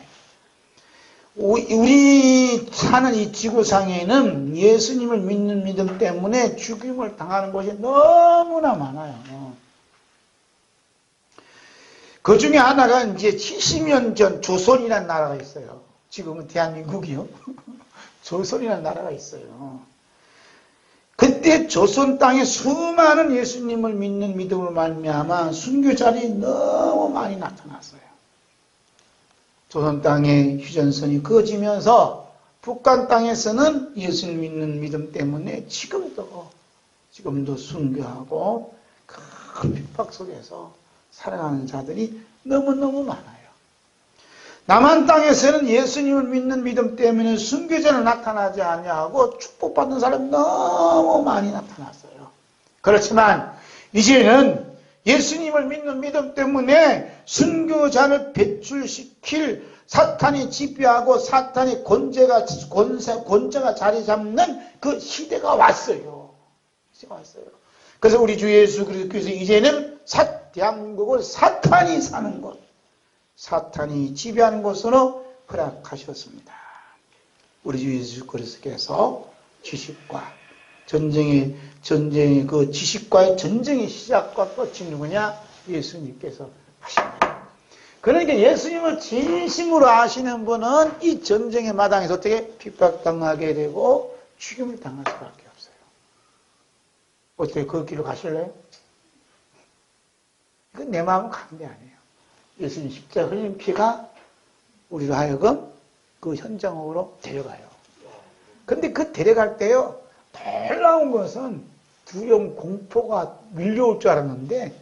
우리 사는 이 지구상에는 예수님을 믿는 믿음 때문에 죽임을 당하는 곳이 너무나 많아요. 그 중에 하나가 이제 70년 전 조선이라는 나라가 있어요. 지금은 대한민국이요. 조선이라는 나라가 있어요. 그때 조선 땅에 수많은 예수님을 믿는 믿음을 말미암아 순교자들이 너무 많이 나타났어요. 조선 땅에 휴전선이 그어지면서 북한 땅에서는 예수를 믿는 믿음 때문에 지금도 순교하고 큰 핍박 속에서 살아가는 자들이 너무너무 많아요. 남한 땅에서는 예수님을 믿는 믿음 때문에 순교자는 나타나지 아니하고 축복받는 사람이 너무 많이 나타났어요. 그렇지만 이제는 예수님을 믿는 믿음 때문에 순교자를 배출시킬 사탄이 지배하고 사탄의 권세가 자리 잡는 그 시대가 왔어요. 그래서 우리 주 예수 그리스도께서 이제는 대한민국을 사탄이 사는 곳, 사탄이 지배하는 곳으로 허락하셨습니다. 우리 주 예수 그리스도께서 지식과 전쟁의 그 지식과의 전쟁의 시작과 끝이 누구냐? 예수님께서 하십니다. 그러니까 예수님을 진심으로 아시는 분은 이 전쟁의 마당에서 어떻게 핍박당하게 되고 죽임을 당할 수밖에 없어요. 어떻게 그 길로 가실래요? 이건 내 마음은 가는 게 아니에요. 예수님 십자가 흘린 피가 우리로 하여금 그 현장으로 데려가요. 근데 그 데려갈 때요, 놀라운 것은 두려움, 공포가 밀려올 줄 알았는데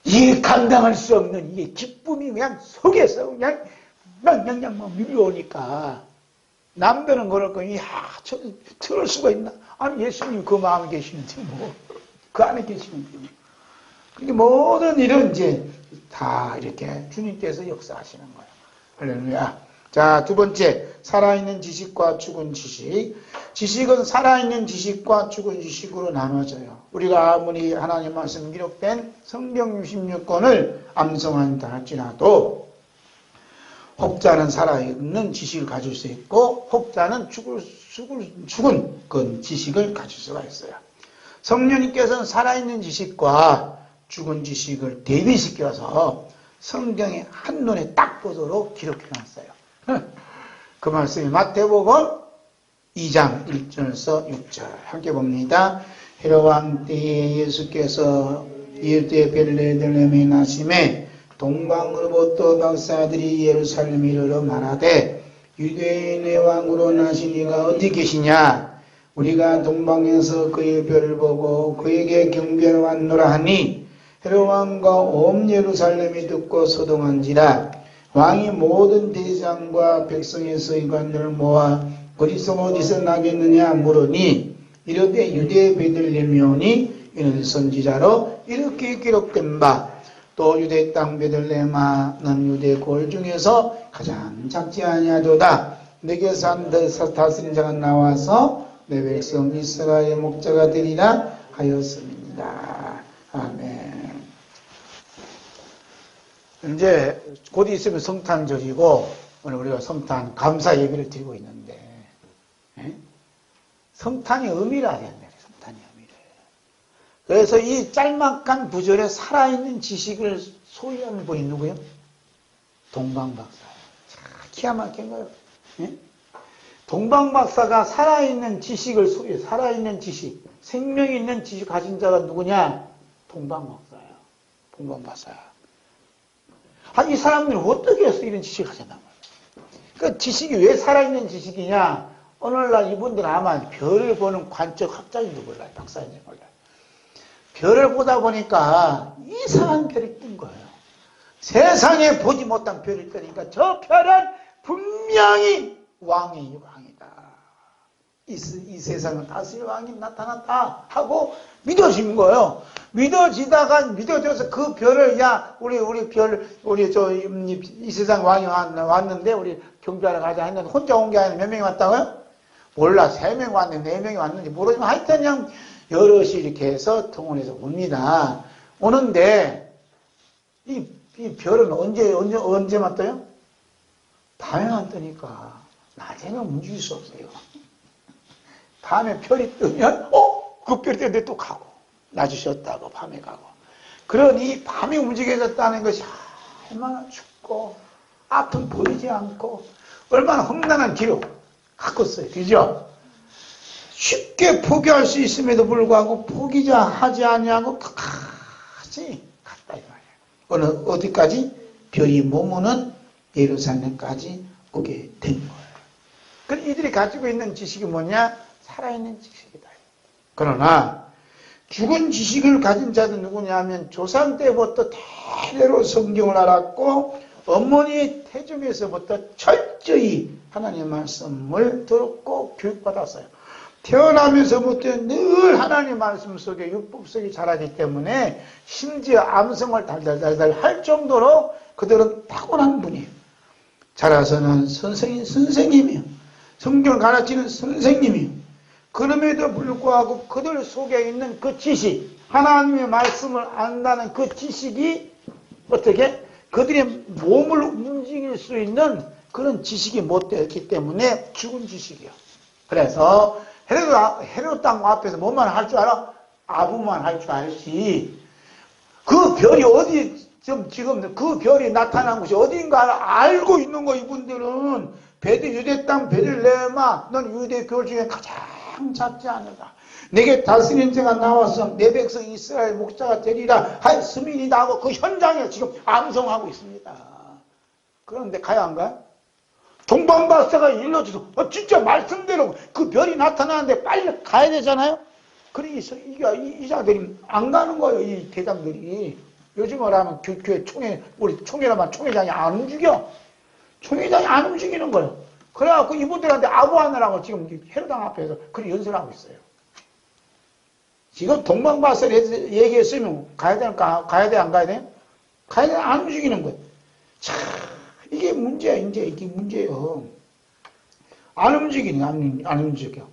이게 감당할 수 없는 이게 기쁨이 그냥 속에서 그냥 막 밀려오니까 남들은 그럴 거, 야, 저 들을 수가 있나? 아니, 예수님 그 마음에 계시는데 뭐, 그 안에 계시는데 뭐. 그러니까 모든 일은 이제 다 이렇게 주님께서 역사하시는 거예요. 할렐루야. 자, 두 번째, 살아있는 지식과 죽은 지식. 지식은 살아있는 지식과 죽은 지식으로 나눠져요. 우리가 아무리 하나님 말씀 기록된 성경 66권을 암송한다 할지라도 혹자는 살아있는 지식을 가질 수 있고 혹자는 죽은 그 지식을 가질 수가 있어요. 성령님께서는 살아있는 지식과 죽은 지식을 대비시켜서 성경에 한눈에 딱 보도록 기록해놨어요. 그 말씀이 마태복음 2장 1절에서 6절 함께 봅니다. 헤롯 때에 예수께서 유대 베들레헴에 나심에 동방으로부터 박사들이 예루살렘에 이르러 말하되 유대인의 왕으로 나신 이가 어디 계시냐? 우리가 동방에서 그의 별을 보고 그에게 경배하러 왔노라 하니 헤롯 왕과 온 예루살렘이 듣고 소동한지라. 왕이 모든 대장과 백성의 서기관들을 모아 어디서 나겠느냐 물으니 이르되 유대 베들레헴에 오니 이는 선지자로 이렇게 기록된 바 또 유대 땅 베들레헴아는 유대 골 중에서 가장 작지 아니하도다. 내게서 다스린 자가 나와서 내 백성 이스라엘의 목자가 되리라 하였습니다. 아멘. 이제 곧 있으면 성탄절이고 오늘 우리가 성탄 감사 예배를 드리고 있는데 성탄의 의미를 알아야 된다. 성탄의 의미를. 그래서 이 짤막한 구절에 살아있는 지식을 소유하는 분이 누구예요? 동방박사예요. 기가 막힌 거예요. 동방박사가 살아있는 지식을 소유해. 살아있는 지식, 생명이 있는 지식 가진 자가 누구냐? 동방박사예요. 동방박사야. 이 사람들은 어떻게 해서 이런 지식을 가졌나 말이에요. 그 지식이 왜 살아있는 지식이냐? 오늘날 이분들은 아마 별을 보는 관적 학자인도 몰라요. 박사인지 몰라요. 별을 보다 보니까 이상한 별이 뜬 거예요. 세상에 보지 못한 별이 뜨니까 저 별은 분명히 왕이다. 이 세상은 다스릴 왕이 나타났다 하고 믿어진 거예요. 믿어져서 그 별을, 야, 이 세상 왕이 왔는데, 우리 경배하러 가자 했는데, 혼자 온 게 아니라 몇 명이 왔다고요? 몰라. 3명 왔는데, 4명이 왔는지 모르지만 하여튼 그냥 여럿이 이렇게 해서 통원해서 옵니다. 오는데, 이 별은 언제만 떠요? 밤에만 뜨니까, 낮에는 움직일 수 없어요. 밤에 별이 뜨면, 그 별이 뜨는데 또 가고, 낮에 쉬었다고, 밤에 가고. 그러니 밤이 움직여졌다는 것이 얼마나 춥고, 앞은 보이지 않고, 얼마나 험난한 길을 갔겠어요. 그죠? 쉽게 포기할 수 있음에도 불구하고, 포기하지 아니하고, 끝까지 갔다, 이 말이에요. 어디까지? 별이 머무는 예루살렘까지 오게 된 거예요. 그럼 이들이 가지고 있는 지식이 뭐냐? 살아있는 지식이다. 그러나 죽은 지식을 가진 자는 누구냐 하면 조상 때부터 대대로 성경을 알았고 어머니의 태중에서부터 철저히 하나님의 말씀을 들었고 교육받았어요. 태어나면서부터 늘 하나님의 말씀 속에 율법 속에 자라기 때문에 심지어 암송을 달달달달 할 정도로 그들은 타고난 분이에요. 자라서는 선생님이에요. 성경을 가르치는 선생님이에요. 그럼에도 불구하고 그들 속에 있는 그 지식, 하나님의 말씀을 안다는 그 지식이 어떻게? 그들의 몸을 움직일 수 있는 그런 지식이 못 되었기 때문에 죽은 지식이에요. 그래서 헤롯 땅 앞에서 뭐만 할 줄 알아? 아부만 할 줄 알지. 그 별이 지금 그 별이 나타난 곳이 어딘가 알고 있는 거, 이분들은. 유대 땅 베들레헴아, 넌 유대 교회 중에 가장 작지 않으다. 내게 다스리는 자가 나와서 내 백성 이스라엘 목자가 되리라 하였음이니이다 하고 그 현장에 지금 암송하고 있습니다. 그런데 가야 안 가요? 동방박사가 일러줘서 진짜 말씀대로 그 별이 나타나는데 빨리 가야 되잖아요. 그러니까 이자들이 안 가는 거예요, 이 대장들이. 요즘으로 하면 교회 우리 총회라면 총회장이 안 움직여. 총회장이 안 움직이는 거예요. 그래갖고 이분들한테 아부하느라고 지금 헤로당 앞에서 그런 연설을 하고 있어요. 지금 동방바스를 얘기했으면 가야 될까? 가야 돼, 안 가야 돼? 가야 돼, 안 움직이는 거예요. 참, 이게 문제야, 이제 이게 문제예요. 안 움직이네, 안 움직여.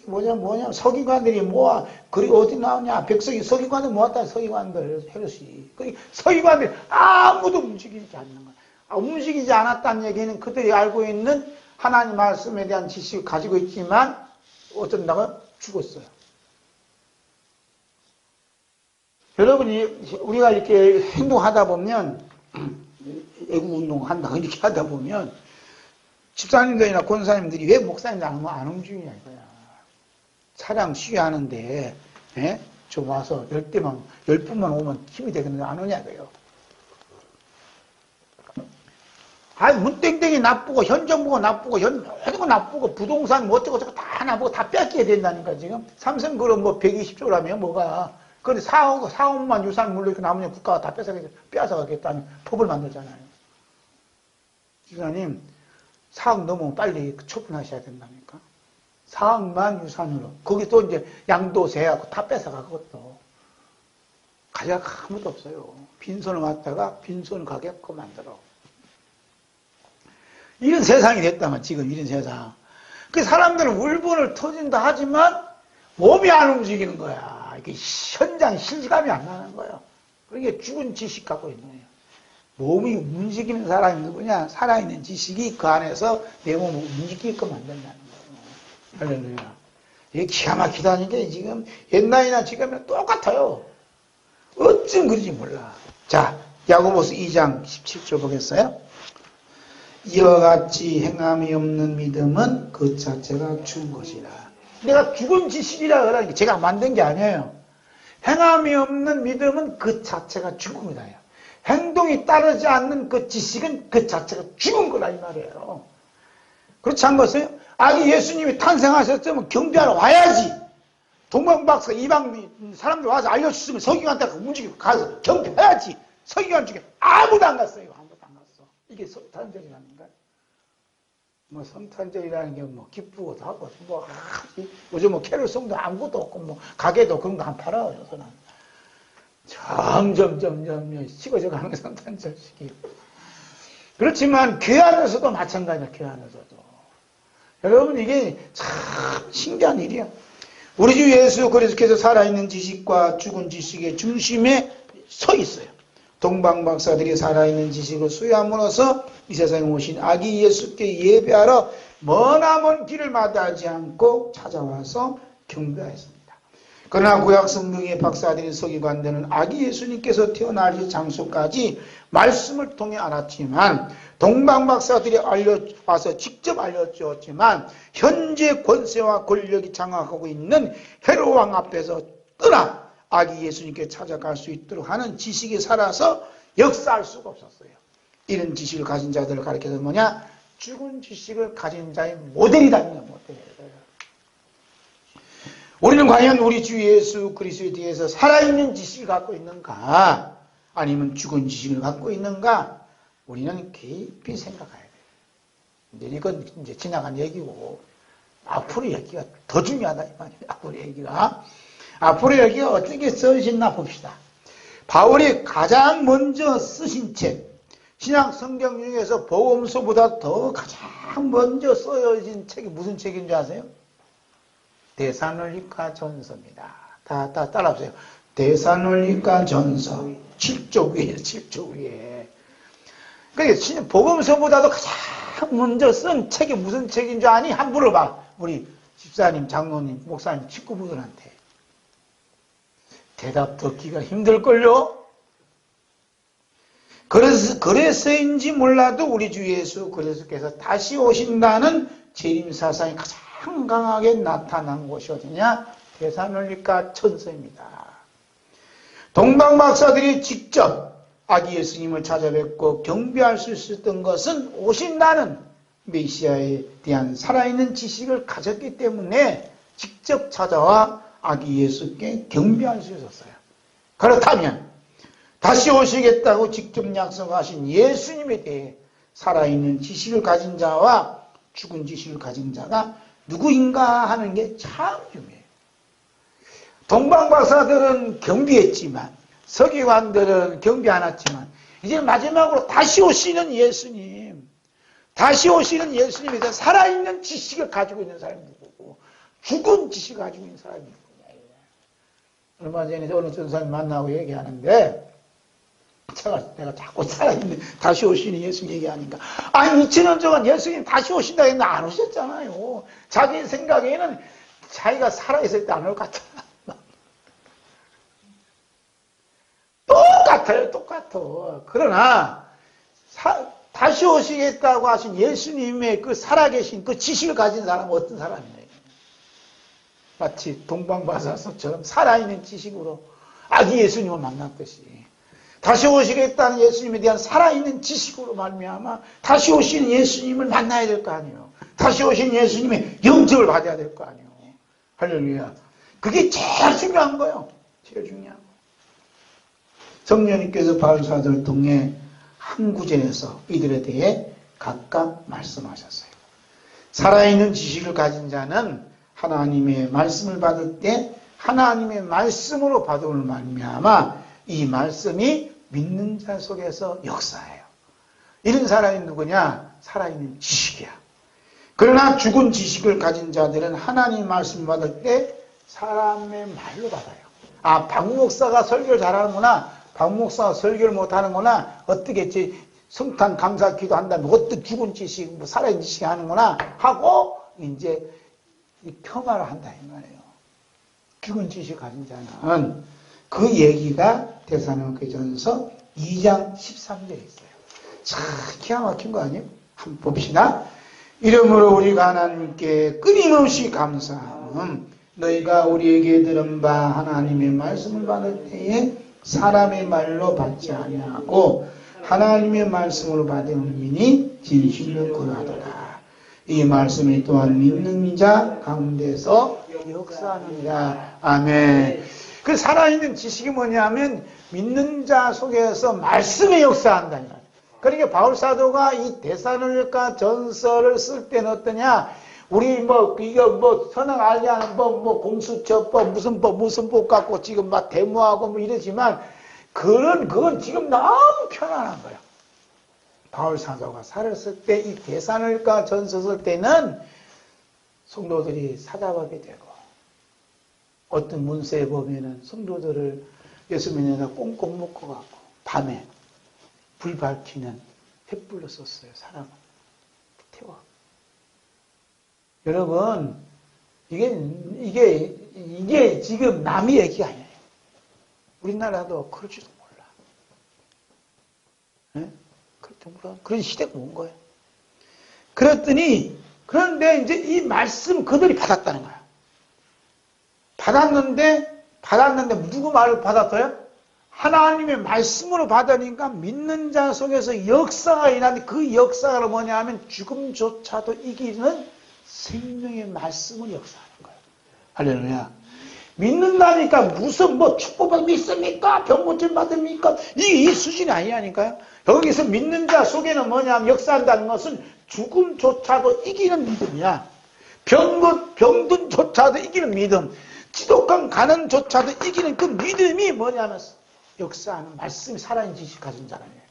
뭐냐, 서기관들이 모아, 그리 어디 나오냐, 서기관들 모았다, 서기관들, 헤롯이. 서기관들이 아무도 움직이지 않는 거야. 움직이지 않았다는 얘기는 그들이 알고 있는 하나님 말씀에 대한 지식을 가지고 있지만, 어쩐다고요? 죽었어요. 여러분이, 우리가 이렇게 행동하다 보면, 애국운동 한다, 이렇게 하다 보면, 집사님들이나 권사님들이 왜 목사님들 안 움직이냐, 이거야. 차량 시위하는데, 예? 좀 와서 10분만 오면 힘이 되겠는데 안 오냐, 이거요. 문땡땡이 나쁘고, 현 정부가 나쁘고, 모든 거 나쁘고, 부동산 뭐 어쩌고 다 나쁘고, 다 뺏겨야 된다니까, 지금. 삼성 그럼 뭐 120조라면 뭐가. 그런데 4억만 유산 물려주고 나머지 국가가 다 뺏어가겠다는 법을 만들잖아요. 기사님, 4억 넘으면 빨리 처분하셔야 된다니까. 4억만 유산으로. 거기 또 이제 양도세하고 다 뺏어가, 그것도. 가져가 아무도 없어요. 빈손을 왔다가 빈손을 가게끔 만들어. 이런 세상이 됐다면, 지금 이런 세상. 그 사람들은 울분을 터진다 하지만 몸이 안 움직이는 거야. 이게 현장 실감이 안 나는 거예요. 그러니까 죽은 지식 갖고 있는 거예요. 몸이 움직이는 사람이 누구냐? 살아있는 지식이 그 안에서 내 몸을 움직이게끔 만든다는 거예요. 할렐루야. 이게 기가 막히다는 게 지금 옛날이나 지금이나 똑같아요. 어쩜 그런지 몰라. 자, 야고보서 2장 17절 보겠어요? 이와 같이 행함이 없는 믿음은 그 자체가 죽은 것이라. 내가 죽은 지식이라 그러니까 제가 만든 게 아니에요. 행함이 없는 믿음은 그 자체가 죽은 거다. 행동이 따르지 않는 그 지식은 그 자체가 죽은 거다, 이 말이에요. 그렇지 않겠어요? 아기 예수님이 탄생하셨으면 경배하러 와야지. 동방박사 이방 사람들 와서 알려주시면 서기관한테 움직이고 가서 경배해야지. 서기관 중에 아무도 안 갔어요. 아무도 안 갔어. 이게 성탄절이라는 거야. 뭐 성탄절이라는 게 뭐 기쁘고 하고 뭐 요즘 뭐 캐롤송도 아무것도 없고 뭐 가게도 그런 거 안 팔아요. 요새는 점점 식어져 가는 성탄절 시기. 그렇지만 교회 안에서도 마찬가지야. 교회 안에서도 여러분 이게 참 신기한 일이야. 우리 주 예수 그리스도께서 살아있는 지식과 죽은 지식의 중심에 서 있어요. 동방박사들이 살아있는 지식을 수여함으로써 이 세상에 오신 아기 예수께 예배하러 머나먼 길을 마다하지 않고 찾아와서 경배하였습니다. 그러나 구약 성경의 박사들인 서기관들은 아기 예수님께서 태어날 장소까지 말씀을 통해 알았지만 동방박사들이 와서 직접 알려주었지만 현재 권세와 권력이 장악하고 있는 헤롯 왕 앞에서 떠나 아기 예수님께 찾아갈 수 있도록 하는 지식이 살아서 역사할 수가 없었어요. 이런 지식을 가진 자들을 가리켜서 뭐냐? 죽은 지식을 가진 자의 모델이다. 우리는 과연 우리 주 예수 그리스도에 대해서 살아있는 지식을 갖고 있는가? 아니면 죽은 지식을 갖고 있는가? 우리는 깊이 생각해야 돼요. 이제 이건 이제 지나간 얘기고 앞으로 얘기가 더 중요하다 이 말이에요. 앞으로 얘기가. 앞으로 여기가 어떻게 써지나 봅시다. 바울이 가장 먼저 쓰신 책, 신약 성경 중에서 복음서보다 더 가장 먼저 써진 책이 무슨 책인 줄 아세요? 데살로니가 전서입니다. 다 따라하세요. 데살로니가 전서 7조 위에 7조 위에. 그러니까 복음서보다도 가장 먼저 쓴 책이 무슨 책인 줄 아니? 한번 물어봐. 우리 집사님, 장로님, 목사님, 친구분들한테. 대답 듣기가 힘들걸요? 그래서인지 몰라도 우리 주 예수 그리스도께서 다시 오신다는 재림사상이 가장 강하게 나타난 곳이 어디냐? 데살로니가 전서입니다. 동방박사들이 직접 아기 예수님을 찾아뵙고 경배할 수 있었던 것은 오신다는 메시아에 대한 살아있는 지식을 가졌기 때문에 직접 찾아와 아기 예수께 경배할 수 있었어요. 그렇다면 다시 오시겠다고 직접 약속하신 예수님에 대해 살아있는 지식을 가진 자와 죽은 지식을 가진 자가 누구인가 하는 게 참 중요해요. 동방박사들은 경비했지만 서기관들은 경비 안 했지만 이제 마지막으로 다시 오시는 예수님, 다시 오시는 예수님에 대해 살아있는 지식을 가지고 있는 사람이 누구고 죽은 지식을 가지고 있는 사람이 누구냐. 얼마 전에 어느 전사님 만나고 얘기하는데 내가 자꾸 살아있는 다시 오시는 예수님 얘기하니까 아니 2000년 동안 예수님 다시 오신다 했는데 안 오셨잖아요. 자기 생각에는 자기가 살아있을 때 안 올 것 같아. 똑같아요. 똑같아. 그러나 다시 오시겠다고 하신 예수님의 그 살아계신 그 지식을 가진 사람은 어떤 사람이에요? 마치 동방바사서처럼 살아있는 지식으로 아기 예수님을 만났듯이 다시 오시겠다는 예수님에 대한 살아있는 지식으로 말미암아 다시 오시는 예수님을 만나야 될 거 아니에요. 다시 오신 예수님의 영접을 받아야 될 거 아니에요. 할렐루야. 그게 제일 중요한 거예요. 제일 중요한 거. 성령님께서 바울사도를 통해 한 구절에서 이들에 대해 각각 말씀하셨어요. 살아있는 지식을 가진 자는 하나님의 말씀을 받을 때 하나님의 말씀으로 받음을 말미암아 이 말씀이 믿는 자 속에서 역사해요. 이런 사람이 누구냐? 살아있는 지식이야. 그러나 죽은 지식을 가진 자들은 하나님 말씀을 받을 때 사람의 말로 받아요. 아, 박 목사가 설교를 잘하는구나. 박 목사가 설교를 못하는구나. 어떻게 성탄 감사 기도한다면 어떤 죽은 지식, 뭐 살아있는 지식 하는구나 하고 이제 평가를 한다 이 말이에요. 죽은 지식 가진 자는 그 얘기가 데살로니가전서 2장 13절에 있어요. 참 기가 막힌 거 아니에요? 한번 봅시다. 이러므로 우리가 하나님께 끊임없이 감사함은 너희가 우리에게 들은 바 하나님의 말씀을 받을 때에 사람의 말로 받지 아니하고 하나님의 말씀으로 받음이니 진실로 그러하더라. 이 말씀이 또한 믿는 자 가운데서 역사하는 자. 아멘. 그 살아있는 지식이 뭐냐면 믿는 자 속에서 말씀의 역사한다는 거예요. 그러니까 바울사도가 이 데살로니가 전서를 쓸 때는 어떠냐? 우리 이거 선왕 알리하는 공수처법 무슨 법 갖고 지금 막 데모하고 이러지만 그건 지금 너무 편안한 거예요. 바울사도가 살았을 때 이 데살로니가 전서 쓸 때는 성도들이 사자박이 되고 어떤 문서에 보면은 성도들을 예수님에다 꽁꽁 묶어갖고 밤에 불 밝히는 횃불로 썼어요. 사람을 태워. 여러분, 이게 지금 남의 얘기가 아니에요. 우리나라도 그럴지도 몰라. 네? 그럴지도 몰라. 그런 시대가 온 거예요. 그런데 이제 이 말씀 그들이 받았다는 거야. 받았는데 누구 말을 받았어요? 하나님의 말씀으로 받으니까 믿는 자 속에서 역사가 일어나는데 그 역사가 뭐냐 하면 죽음조차도 이기는 생명의 말씀을 역사하는 거예요. 할렐루야. 믿는다니까 무슨 축복을 믿습니까? 병고침 받습니까? 이 수준이 아니라니까요. 여기서 믿는 자 속에는 뭐냐 하면 역사한다는 것은 죽음조차도 이기는 믿음이야. 병든조차도 이기는 믿음. 지독한 가난조차도 이기는 그 믿음이 뭐냐면 역사하는 말씀이 살아있는 지식 가진 사람이에요.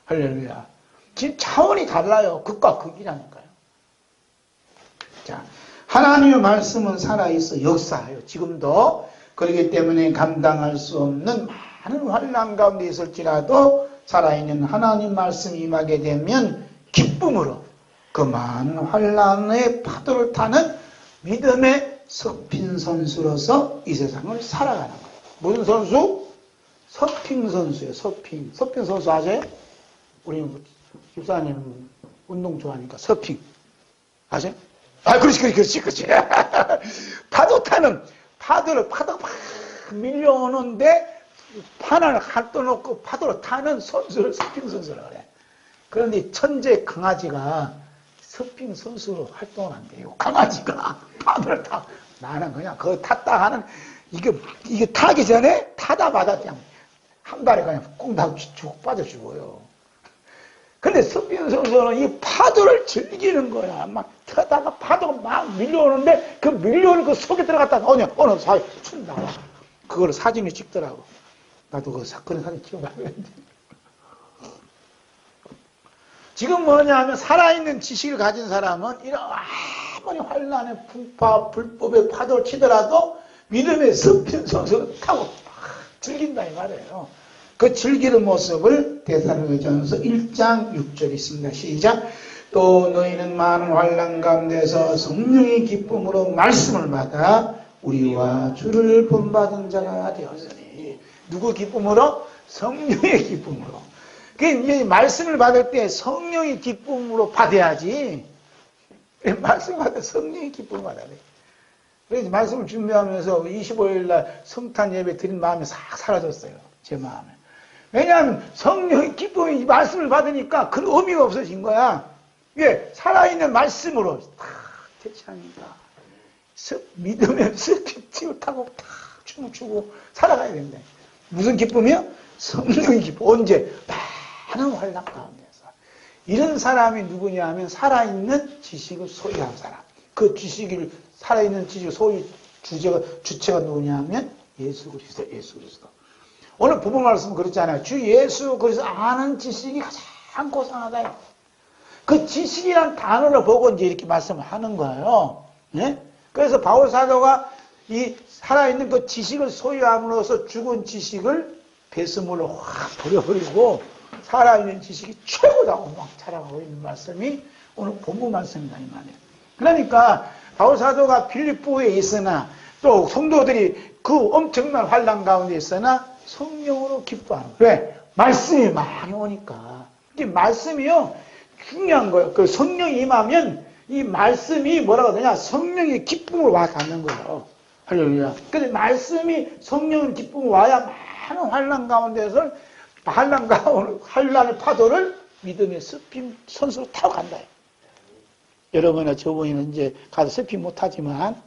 할렐루야. 지금 차원이 달라요. 극과 극이라니까요. 자, 하나님의 말씀은 살아있어 역사해요. 지금도. 그렇기 때문에 감당할 수 없는 많은 환난 가운데 있을지라도 살아있는 하나님 말씀이 임하게 되면 기쁨으로 그 많은 환난의 파도를 타는 믿음의 서핑 선수로서 이 세상을 살아가는 거예요. 무슨 선수? 서핑 선수예요. 서핑 선수 아세요? 우리 집사님 운동 좋아하니까 서핑 아세요? 아, 그렇지. 파도가 막 밀려오는데 판을 떠놓고 파도를 타는 선수를 서핑 선수라고 그래. 그런데 천재 강아지가 서핑 선수로 활동을 한대요. 강아지가 파도를 타 나는 그냥 그거 탔다 하는, 이게 타기 전에 타다 마다 그냥 한 발에 그냥 꽁다 쭉 빠져 죽어요. 근데 서핑 선수는 이 파도를 즐기는 거야. 막 타다가 파도가 막 밀려오는데 그 밀려오는 그 속에 들어갔다 어느 사이 툭 나와. 그걸 사진을 찍더라고. 나도 그 사건 사진 찍어봤는데. 지금 뭐냐 하면 살아있는 지식을 가진 사람은 이런 아무리 환란의 풍파, 불법의 파도를 치더라도 믿음의 서핑 선수를 타고 즐긴다 이 말이에요. 그 즐기는 모습을 데살로니가전서 1장 6절에 있습니다. 시작. 또 너희는 많은 환난 가운데서 성령의 기쁨으로 말씀을 받아 우리와 주를 본받은 자가 되었으니. 누구 기쁨으로? 성령의 기쁨으로. 그 말씀을 받을 때 성령의 기쁨으로 받아야지. 말씀 받을 때 성령의 기쁨을 받아야 돼. 그래서 말씀을 준비하면서 25일 날 성탄 예배 드린 마음이 싹 사라졌어요. 제 마음에. 왜냐하면 성령의 기쁨이 이 말씀을 받으니까 그 의미가 없어진 거야. 왜? 살아있는 말씀으로 탁 대체하니까 믿음의 스피릿을 타고 탁 춤을 추고 살아가야 된다. 무슨 기쁨이요? 성령의 기쁨. 언제? 많은 환난 가운데서. 이런 사람이 누구냐 하면 살아있는 지식을 소유한 사람. 그 지식을 살아있는 지식을 소유 주체가 누구냐 하면 예수 그리스도. 오늘 부분 말씀은 그렇잖아요. 주 예수 그리스도 아는 지식이 가장 고상하다. 그 지식이란 단어를 보고 이제 이렇게 말씀을 하는 거예요. 네? 그래서 바울 사도가 이 살아있는 그 지식을 소유함으로써 죽은 지식을 배수물로 확 버려버리고 살아있는 지식이 최고다고 막 자랑하고 있는 말씀이 오늘 본문 말씀이다 이 말이에요. 그러니까 바울 사도가 빌립보에 있으나 또 성도들이 그 엄청난 환난 가운데 있으나 성령으로 기뻐하는 거예요. 왜? 말씀이 많이 오니까. 이 말씀이요 중요한 거예요. 그 성령이 임하면 이 말씀이 뭐라고 하느냐 성령의 기쁨을 와 닿는 거예요. 할렐루야. 근데 말씀이 성령의 기쁨을 와야 많은 환난 가운데서 환난의 파도를 믿음의 서핑 선수로 타고 간다. 여러분이나 저분이는 이제 가서 서핑 못하지만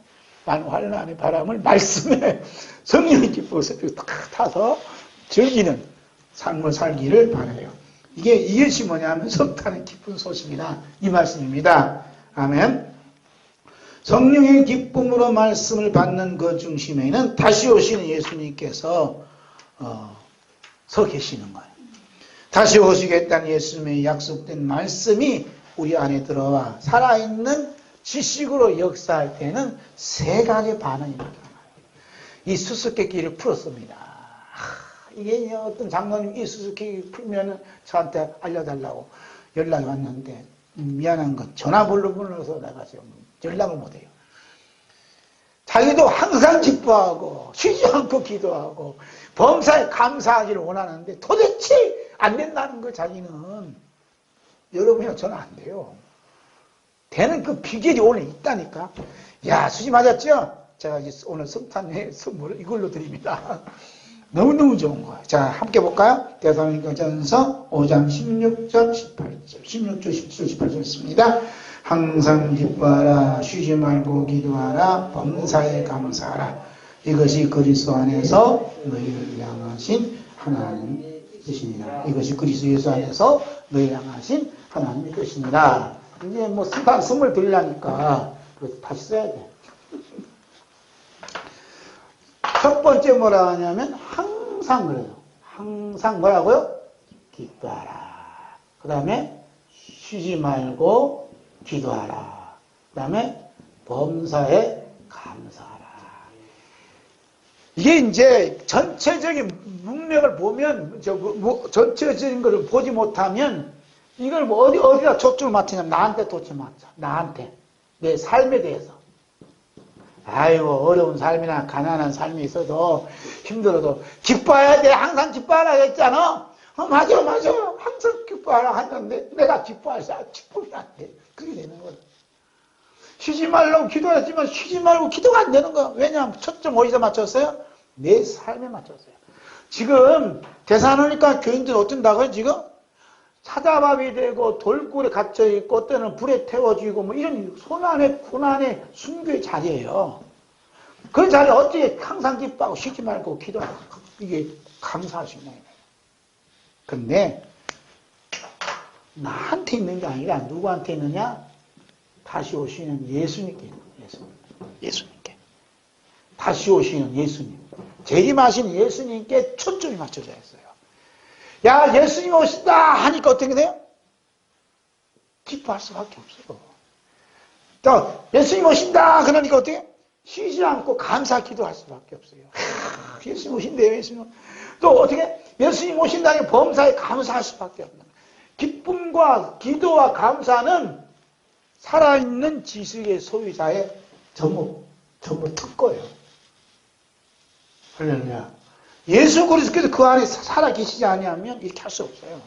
많은 환난의 바람을 말씀에 성령의 기쁨을 서핑 탁 타서 즐기는 삶을 살기를 바라요. 이것이 뭐냐면 성탄의 기쁜 소식이다. 이 말씀입니다. 아멘. 성령의 기쁨으로 말씀을 받는 그 중심에는 다시 오시는 예수님께서 서 계시는 거예요. 다시 오시겠다는 예수님의 약속된 말씀이 우리 안에 들어와 살아있는 지식으로 역사할 때는 세 가지 반응이 일어나요. 이 수수께끼를 풀었습니다. 이게 어떤 장로님 이 수수께끼 풀면 저한테 알려달라고 연락이 왔는데 미안한 건 전화번호 불러서 내가 지금 연락을 못해요. 자기도 항상 기뻐하고 쉬지 않고 기도하고 범사에 감사하기를 원하는데 도대체 안 된다는 거 자기는. 여러분이랑 저는 안 돼요. 되는 그 비결이 오늘 있다니까. 야, 수지 맞았죠? 제가 오늘 성탄의 선물을 이걸로 드립니다. 너무너무 좋은 거예요. 자, 함께 볼까요? 데살로니가전서 5장 16절 18절 16절 17절 18절 있습니다. 항상 기뻐하라, 쉬지 말고 기도하라, 범사에 감사하라. 이것이 그리스도 안에서 너희를 향하신 하나님의 뜻이니라. 이것이 그리스도 예수 안에서 너희를 향하신 하나님의 뜻이니라. 이제 뭐 선물 드리려니까 다시 써야 돼. 첫 번째 뭐라 하냐면 항상 그래요. 항상 뭐라고요? 기뻐하라. 그 다음에 쉬지 말고 기도하라. 그 다음에 범사에 감사하라. 이게 이제 전체적인 문맥을 보면 전체적인 것을 보지 못하면 이걸 뭐 어디다 초점을 맞추냐면 나한테 초점을 맞춰. 나한테. 내 삶에 대해서. 아이고 어려운 삶이나 가난한 삶이 있어도 힘들어도 기뻐해야 돼. 항상 기뻐하라 했잖아. 맞아. 항상 기뻐하라 하는데 내가 기뻐하지 기쁨이 안 돼. 그게 되는 거야. 쉬지 말라고 기도했지만 쉬지 말고 기도가 안 되는 거야. 왜냐하면 초점 어디서 맞췄어요? 내 삶에 맞췄어요. 지금 데살로니가 교인들 어쩐다고요 지금? 사자밥이 되고 돌굴에 갇혀있고 때는 불에 태워지고 뭐 이런 고난의 순교의 자리예요. 그 자리에 어떻게 항상 기뻐하고 쉬지 말고 기도하고 이게 감사하시는 거예요. 근데 나한테 있는 게 아니라 누구한테 있느냐? 다시 오시는 예수님께 있는 거예요. 예수님께. 다시 오시는 예수님. 재림하시는 예수님께 초점이 맞춰져 있어요. 야, 예수님 오신다 하니까 어떻게 돼요? 기뻐할 수밖에 없어요. 또 예수님 오신다 그러니까 어떻게? 쉬지 않고 감사 기도할 수밖에 없어요. 예수님 오신대요. 예수님. 또 어떻게? 예수님 오신다니 범사에 감사할 수밖에 없는 거예요. 기쁨과 기도와 감사는 살아있는 지식의 소유자의 전부 특권이에요. 할렐루야. 예수 그리스도께서 그 안에 살아 계시지 아니하면 이렇게 할 수 없어요.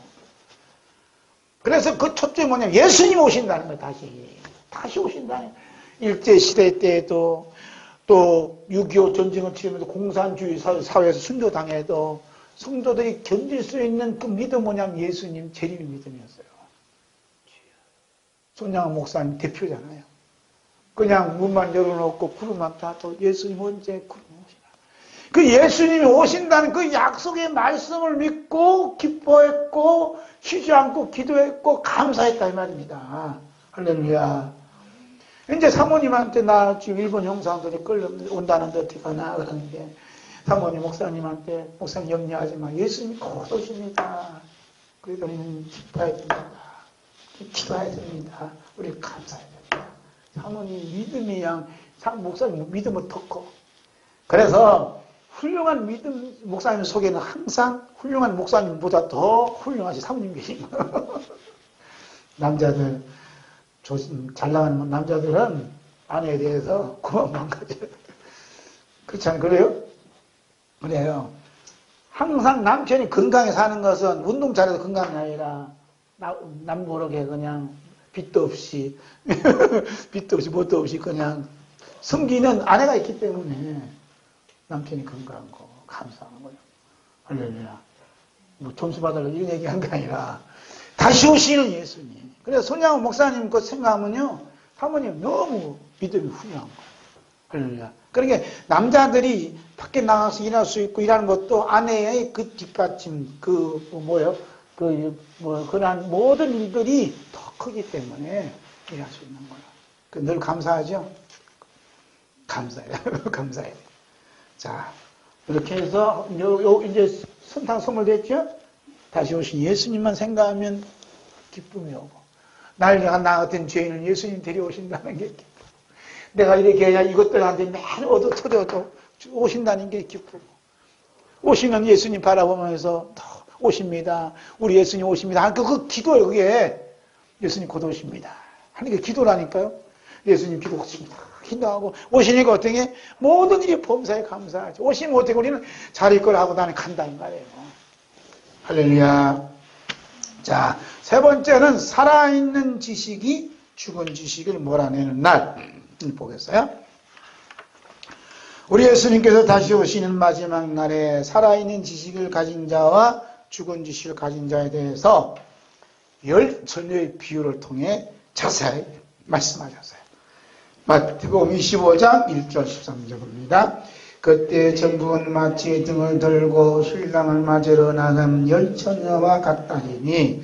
그래서 그 초점이 뭐냐면 예수님 오신다는 거예요. 다시 오신다는. 일제시대 때에도 또 6.25 전쟁을 치르면서 공산주의 사회에서 순교당해도 성도들이 견딜 수 있는 그 믿음 뭐냐면 예수님 재림의 믿음이었어요. 손양원 목사님 대표잖아요. 그냥 문만 열어놓고 구름만 타도 예수님 언제 구름 오시나. 그 예수님이 오신다는 그 약속의 말씀을 믿고 기뻐했고 쉬지 않고 기도했고 감사했다 이 말입니다. 할렐루야. 이제 사모님한테 나 지금 일본 형사들이 끌려온다는데 어떻게 하나 그러는데 사모님 목사님한테 목사님 염려하지 마. 예수님이 곧 오십니다. 그래도 우리는 기뻐해야 됩니다. 기도해야 됩니다. 우리 감사해야 됩니다. 사모님 믿음이 목사님 믿음은 더 커. 그래서 훌륭한 믿음 목사님 속에는 항상 훌륭한 목사님보다 더 훌륭하신 사모님 계신 거예요. 남자들 잘 나가는 남자들은 아내에 대해서 고마움만 가져요. 그렇지 않아요? 그래요? 그래요. 항상 남편이 건강히 사는 것은 운동 잘해서 건강이 아니라 남 모르게 그냥 빚도 없이 뭣도 없이 그냥 섬기는 아내가 있기 때문에 남편이 건강한 거 감사하는 거예요. 할렐루야. 뭐 점수 받으려고 이런 얘기한 게 아니라 다시 오시는 예수님. 그래서 손양원 목사님 그 생각하면요 사모님 너무 믿음이 훌륭한 거예요. 할렐루야. 그러니까 남자들이 밖에 나가서 일할 수 있고 일하는 것도 아내의 그 뒷받침 그러한 모든 일들이 더 크기 때문에 일할 수 있는 거예요. 늘 감사하죠? 감사해요. 감사해요. 자, 이렇게 해서, 이제 선탕 선물 됐죠? 다시 오신 예수님만 생각하면 기쁨이 오고, 나 같은 죄인을 예수님 데려오신다는 게 기쁨. 내가 이렇게 해야 이것들한테 맨 얻어 터져도 오신다는 게 기쁘고, 오시는 예수님 바라보면서 오십니다. 우리 예수님 오십니다. 그 기도예요, 그게. 예수님 곧 오십니다. 하는 게 기도라니까요. 예수님 기도하십니다. 기도하고, 오시니까 어떻게? 모든 일이 범사에 감사하죠. 오시면 어떻게 우리는 자리 걸 하고 나는 간다는 말이에요. 할렐루야. 자, 세 번째는 살아있는 지식이 죽은 지식을 몰아내는 날. 보겠어요? 우리 예수님께서 다시 오시는 마지막 날에 살아있는 지식을 가진 자와 죽은 지식을 가진 자에 대해서 10처녀의 비유를 통해 자세히 말씀하셨어요. 마태복음 25장 1절 13절입니다. 그때 전부는 마치 등을 들고 신랑을 맞으러 나간 10처녀와 같다리니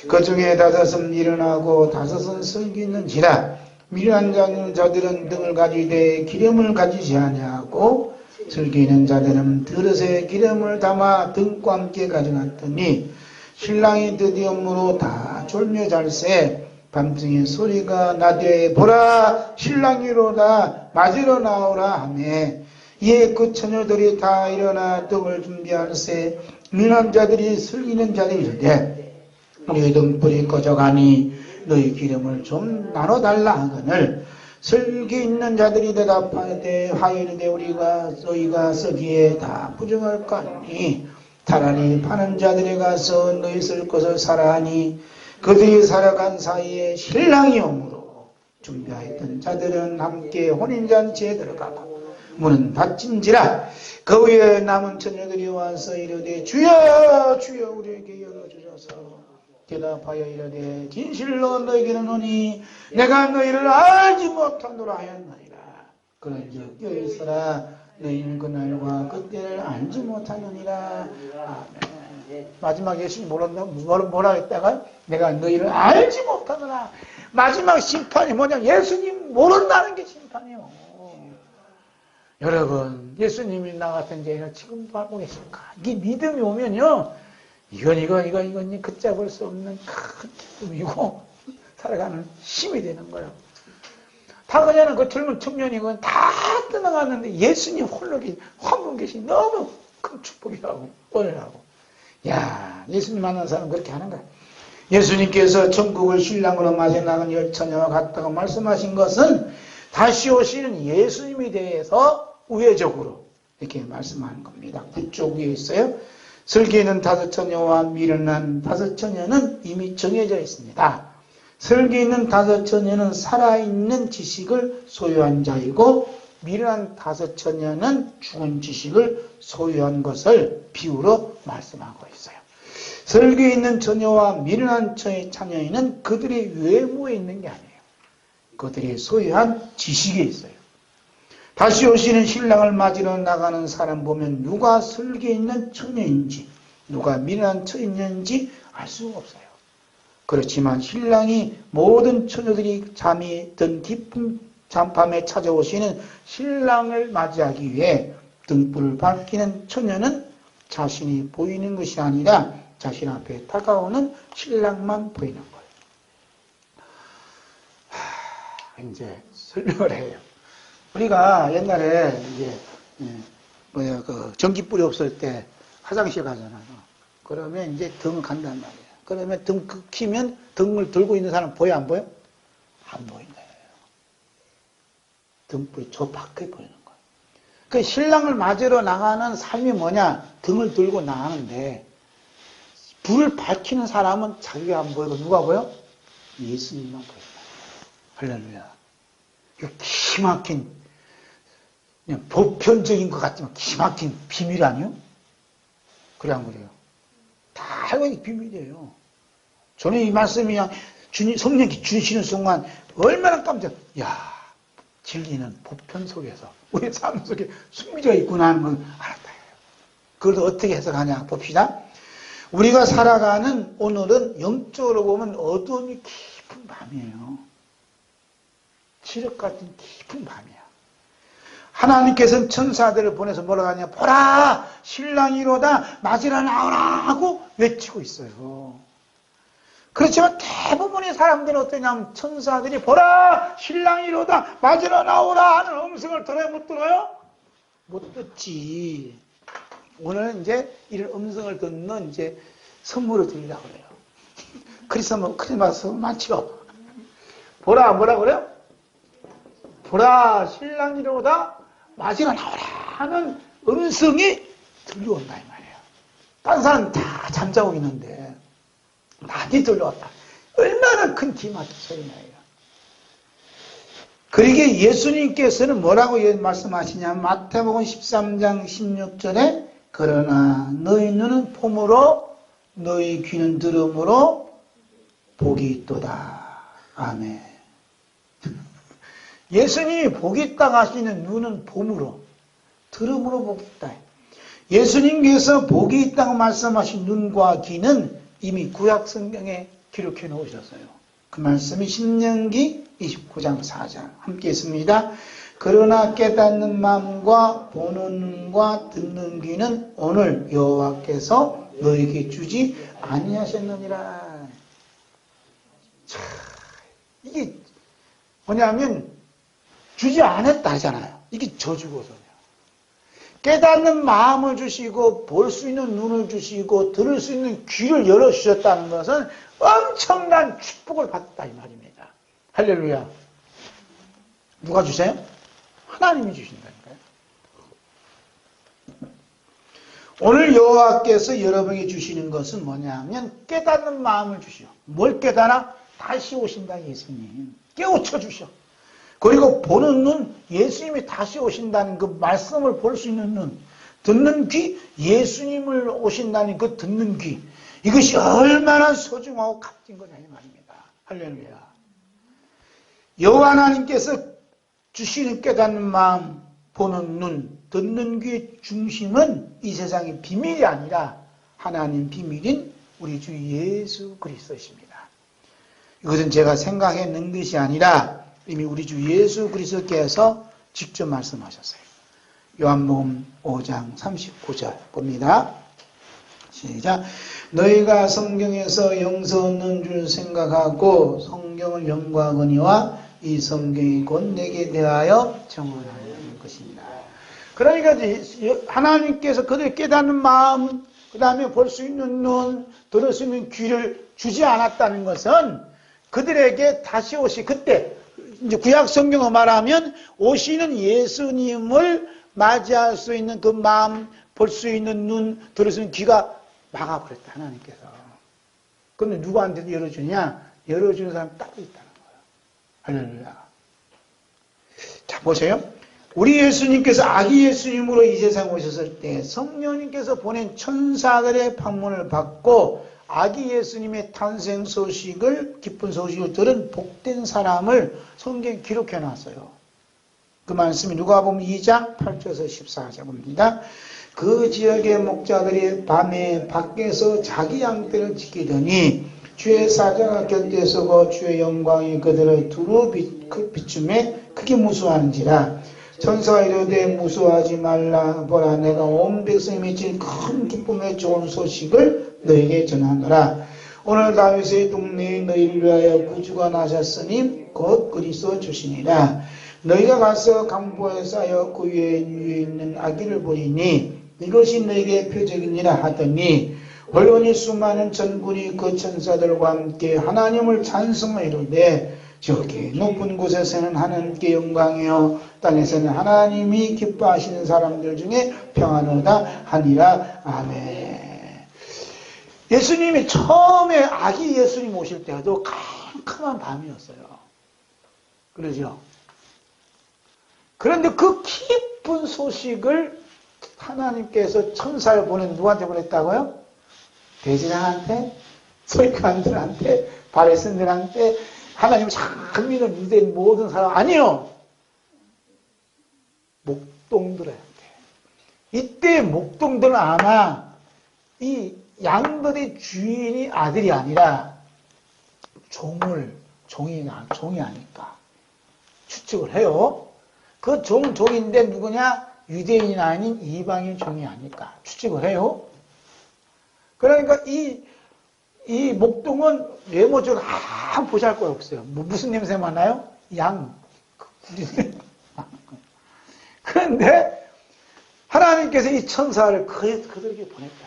그 중에 5은 일어나고 5은 슬기는지라. 미련한 자들은 등을 가지되 기름을 가지지 아니하고 슬기는 자들은 그릇에 기름을 담아 등과 함께 가져갔더니 신랑이 드디어 물어 다 졸며 잘새 밤중에 소리가 나되 보라 신랑이로다 맞으러 나오라 하매 이에 그 처녀들이 다 일어나 떡을 준비할세 미련한 자들이 슬기는 자들이 이르되 우리 등불이 꺼져가니 너희 기름을 좀 나눠달라 하거늘 슬기 있는 자들이 대답하되 하이르되 너희가 쓰기에 다 부정할 거 아니니 차라리 파는 자들에 가서 너희 쓸 것을 사라 하니 그들이 살아간 사이에 신랑이 오므로 준비하였던 자들은 함께 혼인잔치에 들어가고 문은 닫힌지라 그 후에 남은 처녀들이 와서 이르되 주여 주여 우리에게 열어주소서. 대답하여 이르되 진실로 너에게는 오니 내가 너희를 알지 못하노라 하였나이다. 그런즉 껴있어라. 너희는 그날과 그때를 알지 못하느니라. 아멘. 마지막 예수님 뭐라 했다가 내가 너희를 알지 못하느라. 마지막 심판이 뭐냐? 예수님 모른다는 게 심판이에요. 여러분, 예수님이 나 같은 죄인을 지금도 알고 계십니까? 이게 믿음이 오면요, 이건 걷잡을 수 없는 큰 기쁨이고 살아가는 힘이 되는 거예요. 다 그냥 그 젊은 청년이건 다 떠나갔는데 예수님 홀로 한 분 계신 너무 큰 축복이라고 오늘하고. 야, 예수님 만난 사람은 그렇게 하는 거야. 예수님께서 천국을 신랑으로 맞아 나간 열처녀와 같다고 말씀하신 것은 다시 오시는 예수님에 대해서 우회적으로 이렇게 말씀하는 겁니다. 9쪽 위에 있어요. 설계는 5처녀와 미련한 5처녀는 이미 정해져 있습니다. 설계 있는 5처녀는 살아있는 지식을 소유한 자이고 미련한 5처녀는 죽은 지식을 소유한 것을 비유로 말씀하고 있어요. 설계 있는 처녀와 미련한 처녀는 그들의 외모에 있는 게 아니에요. 그들이 소유한 지식에 있어요. 다시 오시는 신랑을 맞으러 나가는 사람 보면 누가 설계 있는 처녀인지 누가 미련한 처녀인지 알 수가 없어요. 그렇지만 신랑이 모든 처녀들이 잠이 든 깊은 잠밤에 찾아오시는 신랑을 맞이하기 위해 등불을 밝히는 처녀는 자신이 보이는 것이 아니라 자신 앞에 다가오는 신랑만 보이는 거예요. 이제 설명을 해요. 우리가 옛날에 이제 전기불이 없을 때 화장실 가잖아요. 그러면 이제 등 간단 말이에요. 그러면 등 켜면 등을 들고 있는 사람 보여 안 보여? 안 보인다. 등불이 저 밖에 보이는 거예요. 그 신랑을 맞으러 나가는 삶이 뭐냐? 등을 들고 나가는데 불을 밝히는 사람은 자기가 안 보이고 누가 보여? 예수님만 보인다. 할렐루야. 이거 기막힌 그냥 보편적인 것 같지만 기막힌 비밀 아니에요? 그래 안 그래요? 다 알고 있는 비밀이에요. 저는 이 말씀이 그냥 성령이 주시는 순간 얼마나 깜짝, 야, 진리는 보편 속에서 우리 삶 속에 숨겨져 있구나 하는 걸 알았다. 그걸 어떻게 해석하냐 봅시다. 우리가 살아가는 오늘은 영적으로 보면 어두움이 깊은 밤이에요. 칠흑 같은 깊은 밤이야. 하나님께서는 천사들을 보내서 뭐라고 하냐? 보라! 신랑이로다! 맞으러 나오라! 하고 외치고 있어요. 그렇지만 대부분의 사람들은 어떠냐면 천사들이 보라! 신랑이로다! 맞으러 나오라! 하는 음성을 들어요? 못 들어요? 못 듣지. 오늘 이제 이런 음성을 듣는 이제 선물을 드리려고 그래요. 크리스마스 많죠? 보라! 뭐라 그래요? 보라! 신랑이로다! 맞으러 나오라! 하는 음성이 들려온다 이 말이에요. 다른 사람은 다 잠자고 있는데 많이 들려왔다. 얼마나 큰 기막힌 소리나요. 그러기에 예수님께서는 뭐라고 말씀하시냐면 마태복음 13장 16절에 그러나 너희 눈은 봄으로 너희 귀는 들음으로 복이 있도다. 아멘. 예수님이 복이 있다고 하시는 눈은 봄으로 들음으로 복이 있다. 예수님께서 복이 있다고 말씀하신 눈과 귀는 이미 구약 성경에 기록해 놓으셨어요. 그 말씀이 신명기 29장 4절 함께 있습니다. 그러나 깨닫는 마음과 보는 눈과 듣는 귀는 오늘 여호와께서 너에게 주지 아니하셨느니라. 자, 이게 뭐냐면 주지 않았다 하잖아요. 이게 저주거든요. 깨닫는 마음을 주시고 볼 수 있는 눈을 주시고 들을 수 있는 귀를 열어주셨다는 것은 엄청난 축복을 받았다 이 말입니다. 할렐루야. 누가 주세요? 하나님이 주신다니까요. 오늘 여호와께서 여러분에게 주시는 것은 뭐냐면 깨닫는 마음을 주시오. 뭘 깨달아? 다시 오신다 예수님. 깨우쳐 주셔. 그리고 보는 눈, 예수님이 다시 오신다는 그 말씀을 볼 수 있는 눈, 듣는 귀, 예수님을 오신다는 그 듣는 귀, 이것이 얼마나 소중하고 값진 거냐 이 말입니다. 할렐루야. 여호와 하나님께서 주시는 깨닫는 마음, 보는 눈, 듣는 귀의 중심은 이 세상의 비밀이 아니라 하나님 비밀인 우리 주 예수 그리스도십니다. 이것은 제가 생각해낸 것이 아니라 이미 우리 주 예수 그리스도께서 직접 말씀하셨어요. 요한복음 5장 39절 봅니다. 시작. 너희가 성경에서 영서 얻는 줄 생각하고 성경을 연구하거니와 이 성경이 곧 내게 대하여 증언하는 것입니다. 그러니까 하나님께서 그들이 깨닫는 마음, 그 다음에 볼 수 있는 눈, 들을 수 있는 귀를 주지 않았다는 것은 그들에게 다시 그때 이제 구약 성경을 말하면 오시는 예수님을 맞이할 수 있는 그 마음, 볼 수 있는 눈, 들을 수 있는 귀가 막아버렸다, 하나님께서. 그런데 누구한테 열어주냐? 열어주는 사람 따로 있다는 거예요. 할렐루야. 자, 보세요. 우리 예수님께서 아기 예수님으로 이 세상에 오셨을 때 성령님께서 보낸 천사들의 방문을 받고 아기 예수님의 탄생 소식을, 기쁜 소식을 들은 복된 사람을 성경에 기록해 놨어요. 그 말씀이 누가복음 2장 8절에서 14절 봅니다. 그 지역의 목자들이 밤에 밖에서 자기 양떼를 지키더니 주의 사자가 곁에 서고 주의 영광이 그들을 두루 비춤에 크게 무수하는지라. 천사가 이르되 무수하지 말라. 보라, 내가 온 백성이 미친 큰 기쁨의 좋은 소식을 너에게 전하노라. 오늘 다윗의 동네에 너희를 위하여 구주가 나셨으니 곧 그리스도 주시니라. 너희가 가서 강보에 쌓여 그 위에 있는 아기를 보리니 이것이 너에게 표적이니라 하더니 원론이 수많은 전군이 그 천사들과 함께 하나님을 찬송하이로되 저기 높은 곳에서는 하나님께 영광이요 땅에서는 하나님이 기뻐하시는 사람들 중에 평안하다 하니라. 아멘. 예수님이 처음에 아기 예수님 오실 때도 캄캄한 밤이었어요. 그러죠? 그런데 그 기쁜 소식을 하나님께서 천사를 보낸 누구한테 보냈다고요? 대제사장한테, 서기관들한테, 바리새인들한테, 하나님을 참 믿는 유대인 모든 사람 아니요. 목동들한테. 이때 목동들은 아마 이 양들의 주인이 아들이 아니라 종이 아닐까 추측을 해요. 그 종인데 누구냐? 유대인이 아닌 이방인 종이 아닐까 추측을 해요. 그러니까 이 목동은 외모적으로 아무 보잘것 없어요. 무슨 냄새만 나요? 양. 그런데 하나님께서 이 천사를 그들에게 보냈다.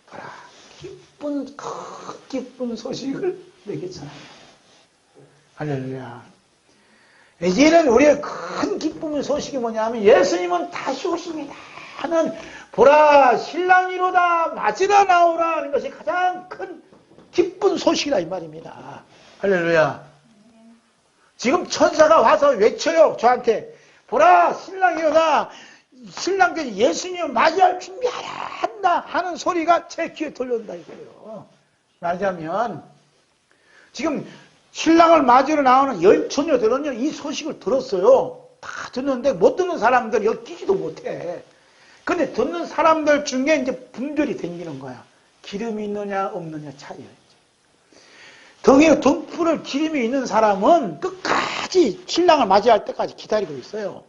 봐라, 기쁜 소식을 내게 전하라. 할렐루야. 이제는 우리의 큰 기쁨의 소식이 뭐냐면 예수님은 다시 오십니다 하는 보라 신랑이로다 맞으러 나오라 하는 것이 가장 큰 기쁜 소식이다 이 말입니다. 할렐루야. 지금 천사가 와서 외쳐요 저한테. 보라 신랑이로다. 신랑들이 예수님을 맞이할 준비하라 한다 하는 소리가 제 귀에 들려온다 이거예요. 말하자면 지금 신랑을 맞으러 나오는 열처녀들은요 이 소식을 들었어요. 다 듣는데 못 듣는 사람들 엮이지도 못해. 근데 듣는 사람들 중에 이제 분별이 생기는 거야. 기름이 있느냐 없느냐 차이야. 등에 등불을 기름이 있는 사람은 끝까지 신랑을 맞이할 때까지 기다리고 있어요.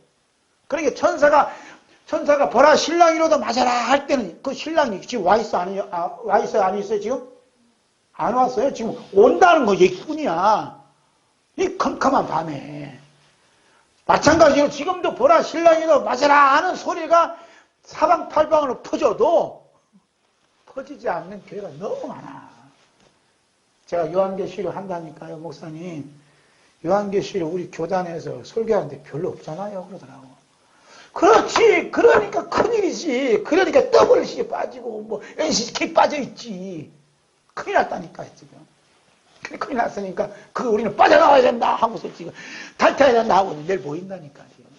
그러니까 천사가 보라 신랑이로도 맞아라 할 때는 그 신랑이 지금 와 있어요 안 있어요 지금? 안 왔어요. 지금 온다는 거 얘기뿐이야. 이 컴컴한 밤에. 마찬가지로 지금도 보라 신랑이로 맞아라 하는 소리가 사방팔방으로 퍼져도 퍼지지 않는 교회가 너무 많아. 제가 요한계시를 한다니까요. 목사님 요한계시를 우리 교단에서 설교하는데 별로 없잖아요 그러더라고. 그렇지. 그러니까 큰일이지. 그러니까 WC 빠지고 뭐 NCK 빠져있지. 큰일 났다니까 지금. 큰일 났으니까 우리는 빠져나와야 된다 하고서 지금 탈퇴해야 된다 하고 내일 모인다니까 지금.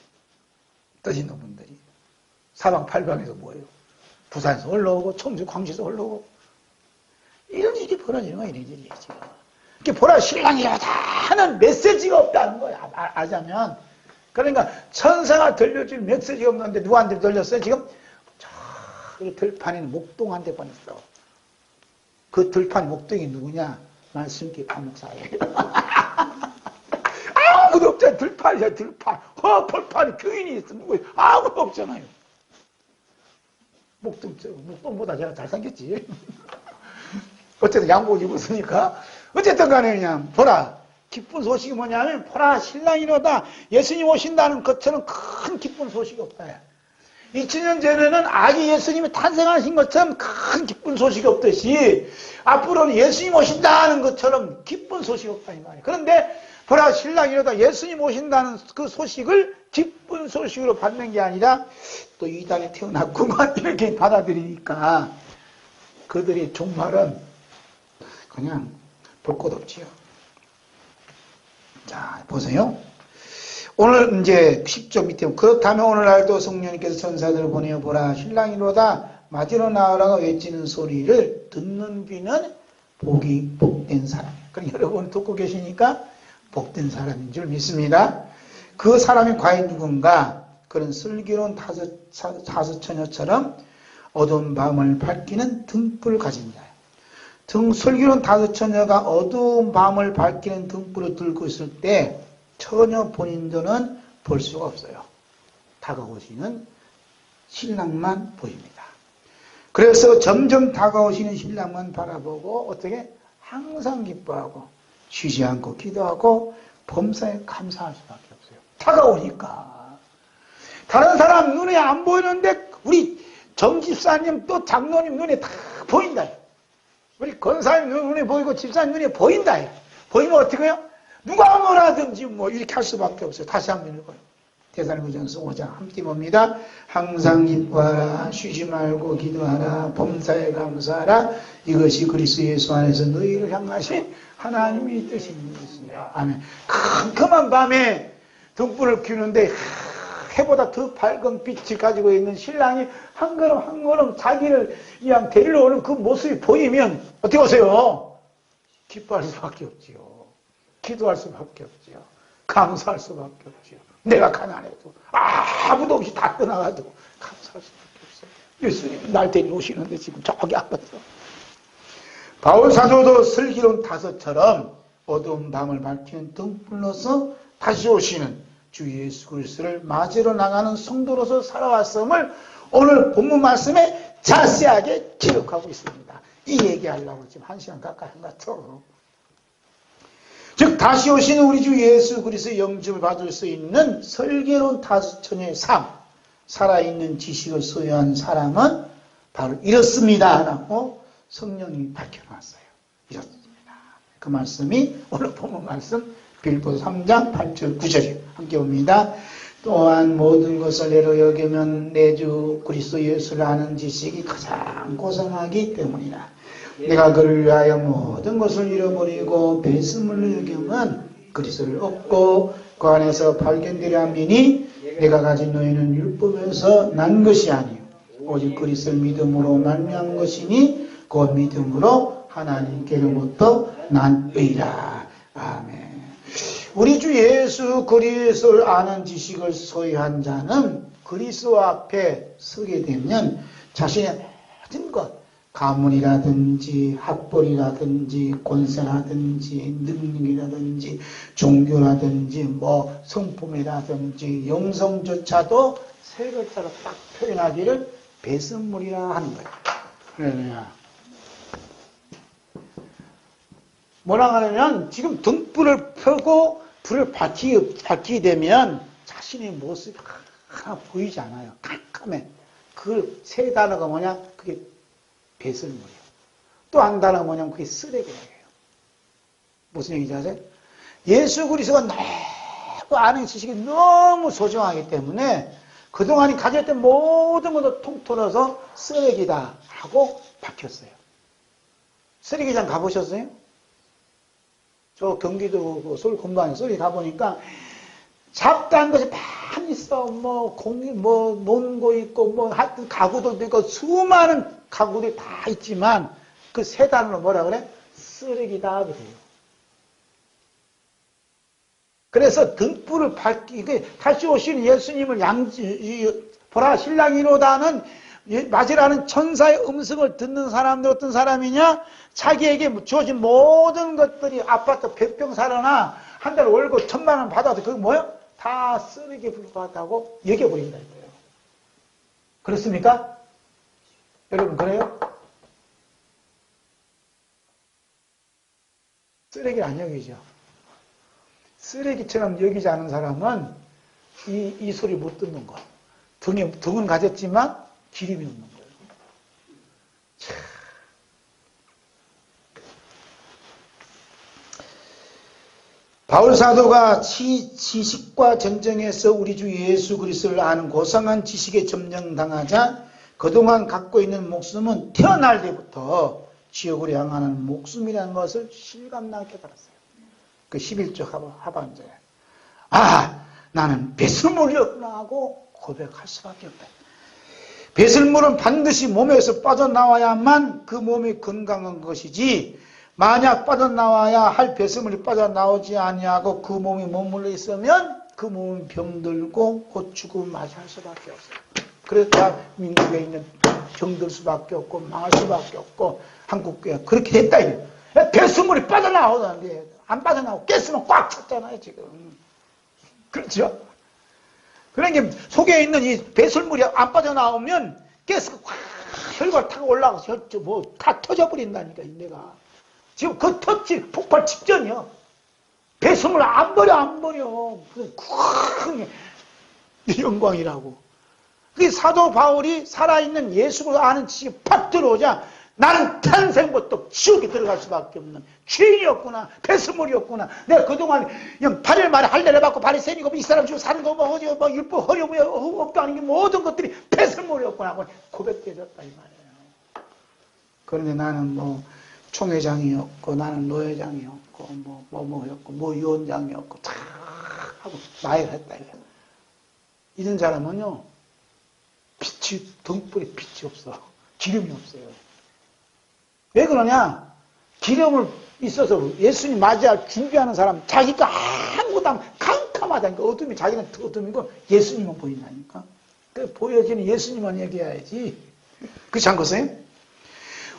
떠지는 분들이 사방팔방에서 모여요. 부산에서 올라오고 청주 광주에서 올라오고 이런 일이 벌어지는 거야. 이런 일이 지금. 이렇게 보라 신랑이라다 하는 메시지가 없다는 거야. 알자면 그러니까 천사가 들려줄 메시지가 없는데 누구한테 들렸어요? 지금 저기 들판에는 목동한테 보냈어. 그 들판 목동이 누구냐? 말씀기 박목사예요. 아무도 없잖아요. 들판이야, 들판. 벌판이 교인이 있어. 누구 아무도 없잖아요. 목동보다 제가 잘생겼지. 어쨌든 양복 입었으니까. 어쨌든 간에 그냥 보라. 기쁜 소식이 뭐냐면 보라 신랑이로다. 예수님 오신다는 것처럼 큰 기쁜 소식이 없다. 2000년 전에는 아기 예수님이 탄생하신 것처럼 큰 기쁜 소식이 없듯이 앞으로는 예수님 오신다는 것처럼 기쁜 소식이 없다 이 말이에요. 그런데 보라 신랑이로다. 예수님 오신다는 그 소식을 기쁜 소식으로 받는 게 아니라 또 이 땅에 태어났구만 이렇게 받아들이니까 그들의 종말은 그냥 볼 것 없지요. 자, 보세요. 오늘 이제 10조 밑에 그렇다면 오늘날도 성령님께서 천사들을 보내어 보라 신랑이로다 맞으러 나오라고 외치는 소리를 듣는 귀는 복된 사람이에요. 그럼 여러분 듣고 계시니까 복된 사람인 줄 믿습니다. 그 사람이 과연 누군가? 그런 슬기로운 다섯 처녀처럼 어두운 밤을 밝히는 등불을 가진 자예요. 슬기로운 다섯 처녀가 어두운 밤을 밝히는 등불을 들고 있을 때 처녀 본인들은 볼 수가 없어요. 다가오시는 신랑만 보입니다. 그래서 점점 다가오시는 신랑만 바라보고 어떻게 항상 기뻐하고 쉬지 않고 기도하고 범사에 감사할 수밖에 없어요. 다가오니까. 다른 사람 눈에 안 보이는데 우리 정집사님 또 장로님 눈에 다 보인다. 우리 권사님 눈에 보이고 집사님 눈에 보인다. 보이면 어떻게 해요? 누가 뭐라든지 뭐 이렇게 할 수밖에 없어요. 다시 한번 읽어요. 데살로니가전서 5장 함께 봅니다. 항상 기뻐하라. 쉬지 말고 기도하라. 범사에 감사하라. 이것이 그리스도 예수 안에서 너희를 향하신 하나님의 뜻입니다. 아멘. 컴컴한 밤에 등불을 켜는데 해보다 더 밝은 빛이 가지고 있는 신랑이 한 걸음 한 걸음 자기를 그냥 데리러 오는 그 모습이 보이면 어떻게 하세요? 기뻐할 수밖에 없지요. 기도할 수밖에 없지요. 감사할 수밖에 없지요. 내가 가난해도 아무도 없이 다 떠나가도 감사할 수밖에 없어요. 예수님 날 데리러 오시는데 지금 저기 앞에서 바울 사도도 슬기로운 다섯처럼 어두운 밤을 밝히는 등불로서 다시 오시는 주 예수 그리스도를 맞으러 나가는 성도로서 살아왔음을 오늘 본문 말씀에 자세하게 기록하고 있습니다. 이 얘기하려고 지금 1시간 가까이 한 것 같아요. 즉 다시 오시는 우리 주 예수 그리스도의 영접을 받을 수 있는 슬기로운 다섯 처녀의 삶, 살아있는 지식을 소유한 사람은 바로 이렇습니다 라고 성령이 밝혀놨어요. 이렇습니다. 그 말씀이 오늘 본문 말씀 빌보서 3장 8절 9절이에요. 함께 봅니다. 또한 모든 것을 내로 여기면 내 주 그리스도 예수를 아는 지식이 가장 고상하기 때문이라. 내가 그를 위하여 모든 것을 잃어버리고 배설물로 여기면 그리스도를 얻고 그 안에서 발견되려 함이니 내가 가진 너희는 율법에서 난 것이 아니요 오직 그리스도를 믿음으로 말미암은 것이니 그 믿음으로 하나님께로부터 난 의라. 아멘. 우리 주 예수 그리스도를 아는 지식을 소유한 자는 그리스도 앞에 서게 되면 자신의 모든 것, 가문이라든지 학벌이라든지 권세라든지 능력이라든지 종교라든지 뭐 성품이라든지 영성조차도 세 글자로 딱 표현하기를 배설물이라 하는 거예요. 그러냐? 뭐라 하냐면 지금 등불을 펴고 불을 밝히게 되면 자신의 모습이 하나 보이지 않아요. 깜깜해. 그걸 세 단어가 뭐냐? 그게 배설물이에요. 또 한 단어가 뭐냐면 그게 쓰레기예요. 무슨 얘기인지 아세요? 예수 그리스도가 너무 아는 지식이 너무 소중하기 때문에 그동안이 가졌던 모든 것을 통틀어서 쓰레기다 하고 밝혔어요. 쓰레기장 가보셨어요? 저 경기도 서울 근방에 소리 가보니까 잡다한 것이 많이 있어. 뭐 논고 있고 뭐 하여튼 가구들도 있고 수많은 가구들이 다 있지만 그 세 단어로 뭐라 그래? 쓰레기다 그래요. 그래서 등불을 다시 오시는 예수님을 보라 신랑이로다는 맞으라는 천사의 음성을 듣는 사람들 어떤 사람이냐? 자기에게 주어진 모든 것들이 아파트 100평 살아나 한 달 월급 1000만 원 받아도 그게 뭐예요? 다 쓰레기에 불과하다고 여겨버린다 이거예요. 그렇습니까? 여러분 그래요? 쓰레기 안 여기죠. 쓰레기처럼 여기지 않은 사람은 이 소리 못 듣는 거. 등은 가졌지만 기름이 없는 거예요. 참. 바울 사도가 지식과 전쟁에서 우리 주 예수 그리스도를 아는 고상한 지식에 점령당하자 그동안 갖고 있는 목숨은 태어날 때부터 지옥으로 향하는 목숨이라는 것을 실감나게 깨달았어요. 그 11조 하반절에 나는 배설물이었구나 하고 고백할 수밖에 없다. 배설물은 반드시 몸에서 빠져나와야만 그 몸이 건강한 것이지 만약 빠져나와야 할 배설물이 빠져나오지 아니하고 그 몸이 머물러 있으면 그 몸은 병들고 곧 죽음을 맞이할 수밖에 없어요. 그래서 대한민국에 있는 병들 수밖에 없고 망할 수밖에 없고 한국교회가 그렇게 됐다. 배설물이 빠져나오는데 안 빠져나오고 가스는 꽉 찼잖아요 지금. 그렇죠? 그러니까 속에 있는 이 배설물이 안 빠져나오면 가스가 확 혈관 타고 올라가서 다 터져버린다니까 내가. 지금 그 폭발 직전이요. 배설물 안 버려. 큰 영광이라고. 그 사도 바울이 살아있는 예수를 아는 지식이 팍 들어오자 나는 탄생부터 지옥에 들어갈 수밖에 없는 죄인이었구나. 배설물이었구나. 내가 그동안 그냥 발을 말에 할례를 받고 발이 세니까 이 사람 지금 사는 거 율법 허려움이 없도 아닌 게 모든 것들이 배설물이었구나 하고 고백되어졌다 이 말이에요. 그런데 나는 총회장이었고 나는 노회장이었고 뭐였고 위원장이었고 다 하고 나이를 했다 이거야. 이런 사람은요 등불에 빛이 없어. 기름이 없어요. 왜 그러냐? 기름을 있어서 예수님 맞이할 준비하는 사람 자기가 아무것도 캄캄하다니까. 어둠이 자기는 어둠이고 예수님은 보인다니까. 그 보여지는 예수님만 얘기해야지. 그렇지 않겠어요?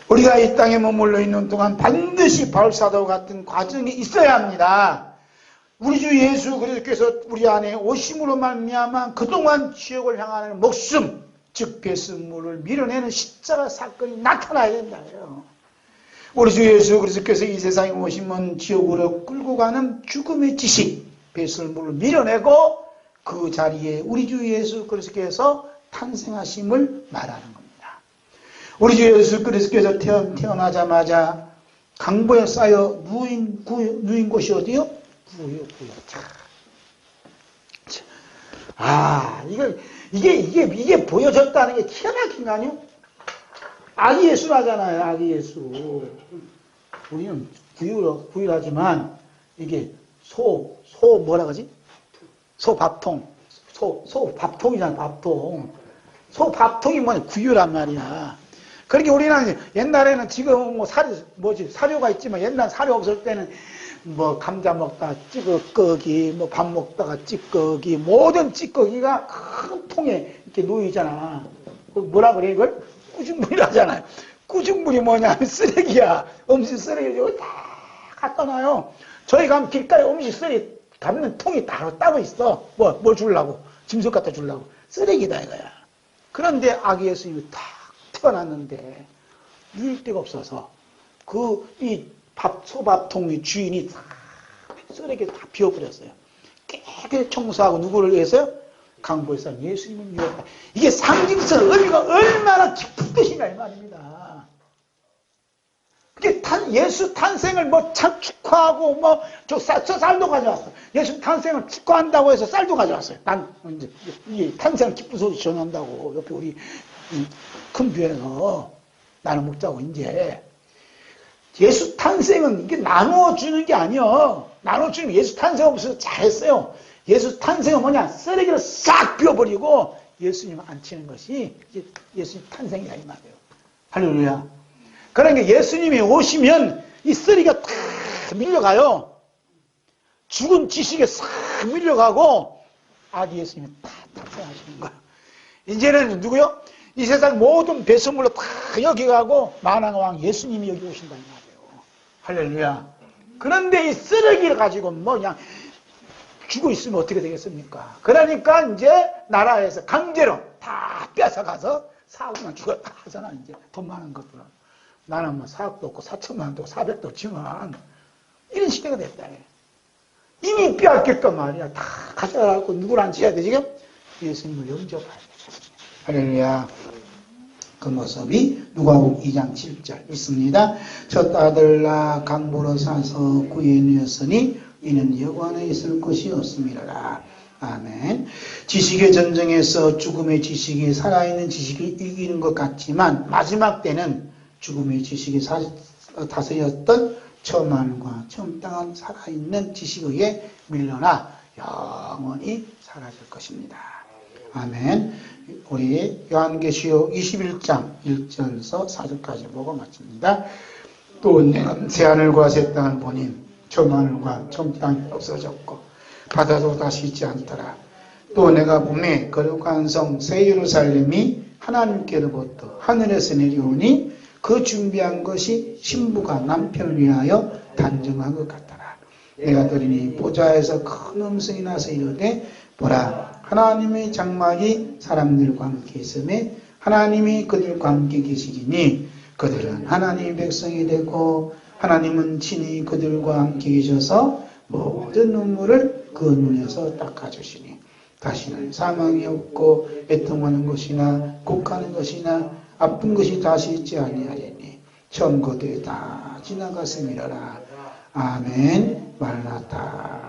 우리가 이 땅에 머물러 있는 동안 반드시 바울사도 같은 과정이 있어야 합니다. 우리 주 예수 그리스도께서 우리 안에 오심으로 말미암아 그동안 지옥을 향하는 목숨, 즉 배설물을 밀어내는 십자가 사건이 나타나야 된다요. 우리 주 예수 그리스도께서 이 세상에 오시면 지옥으로 끌고 가는 죽음의 지식, 배설물을 밀어내고 그 자리에 우리 주 예수 그리스도께서 탄생하심을 말하는 겁니다. 우리 주 예수 그리스도께서 태어나자마자 강보에 쌓여 누인 곳이 어디요? 구요. 이게 보여졌다는 게 기가 막힌 거 아니에요? 아기 예수라잖아요, 아기 예수. 우리는 구유라지만 이게 뭐라 그러지? 소밥통이잖아, 밥통. 소밥통이 구유란 말이야. 그러니까 우리는 옛날에는 지금 사료가 있지만 옛날 사료 없을 때는 감자 먹다가 찌꺼기, 밥 먹다가 찌꺼기, 모든 찌꺼기가 큰 통에 이렇게 놓이잖아. 뭐라 그래, 이걸? 꾸중물이라잖아요. 꾸중물이 뭐냐면 쓰레기야. 음식 쓰레기 여기 다 갖다 놔요. 저희 가면 길가에 음식 쓰레기 담는 통이 따로 있어. 뭘 주려고? 짐승 갖다 주려고. 쓰레기다 이거야. 그런데 아기 예수님이 딱 태어났는데 누일 데가 없어서 소밥통의 주인이 다 쓰레기 다 비워버렸어요. 깨끗이 청소하고 누구를 위해서요? 강보에서 예수님을 위했다. 이게 상징성 의미가 얼마나 깊은 뜻이냐 이 말입니다. 그게 예수 탄생을 참 축하하고 저 쌀도 가져왔어요. 예수 탄생을 축하한다고 해서 쌀도 가져왔어요. 이 탄생을 기쁜 소리 전한다고 옆에 우리 큰 교회에서 나눠 먹자고 이제. 예수 탄생은 이게 나누어주는 게 아니요. 나눠주면 예수 탄생 없어서 잘했어요. 예수 탄생은 뭐냐? 쓰레기를 싹 비워버리고 예수님 앉히는 것이 예수님 탄생이야 이 말이에요. 할렐루야. 그러니까 예수님이 오시면 이 쓰레기가 다 밀려가요. 죽은 지식에 싹 밀려가고 아기 예수님이 다 탑승하시는 거야. 이제는 누구요? 이 세상 모든 배설물로 다 여기 가고 만왕의 왕 예수님이 여기 오신다 이 말이에요. 할렐루야. 그런데 이 쓰레기를 가지고 뭐 그냥 죽어 있으면 어떻게 되겠습니까? 그러니까 이제 나라에서 강제로 다 뺏어가서 사고만 죽었다 하잖아. 이제 돈 많은 것들은. 나는 뭐 4억도 없고 4천만 원도 없고 400도 없지만 이런 시대가 됐다. 이미 빼앗겼단 말이야. 다 가져가고 누구를 앉혀야 돼 지금? 예수님을 영접해야 돼. 할렐루야. 그 모습이 누가복음 2장 7절 있습니다. 첫 아들라 강보로 사서 구해내었으니 이는 여관에 있을 것이 없음이라. 아멘. 지식의 전쟁에서 죽음의 지식이 살아있는 지식이 이기는 것 같지만 마지막 때는 죽음의 지식이 다스렸던 처만과 처음땅한 살아있는 지식에 밀려나 영원히 사라질 것입니다. 아멘. 우리 요한계시록 21장 1절에서 4절까지 보고 마칩니다. 또 내가 새하늘과 새 땅을 보니 처마늘과 처음땅이 없어졌고 바다도 다시 있지 않더라. 또 내가 보매 거룩한 성 새 예루살렘이 하나님께로부터 하늘에서 내려오니 그 준비한 것이 신부가 남편을 위하여 단정한 것 같더라. 내가 들으니 보좌에서 큰 음성이 나서 이르되 보라 하나님의 장막이 사람들과 함께 있음에 하나님이 그들과 함께 계시리니 그들은 하나님의 백성이 되고 하나님은 친히 그들과 함께 계셔서 모든 눈물을 그 눈에서 닦아주시니 다시는 사망이 없고 애통하는 것이나 곡하는 것이나 아픈 것이 다시 있지 아니하리니 처음 것들이 다 지나갔음이라. 아멘. 마라나타.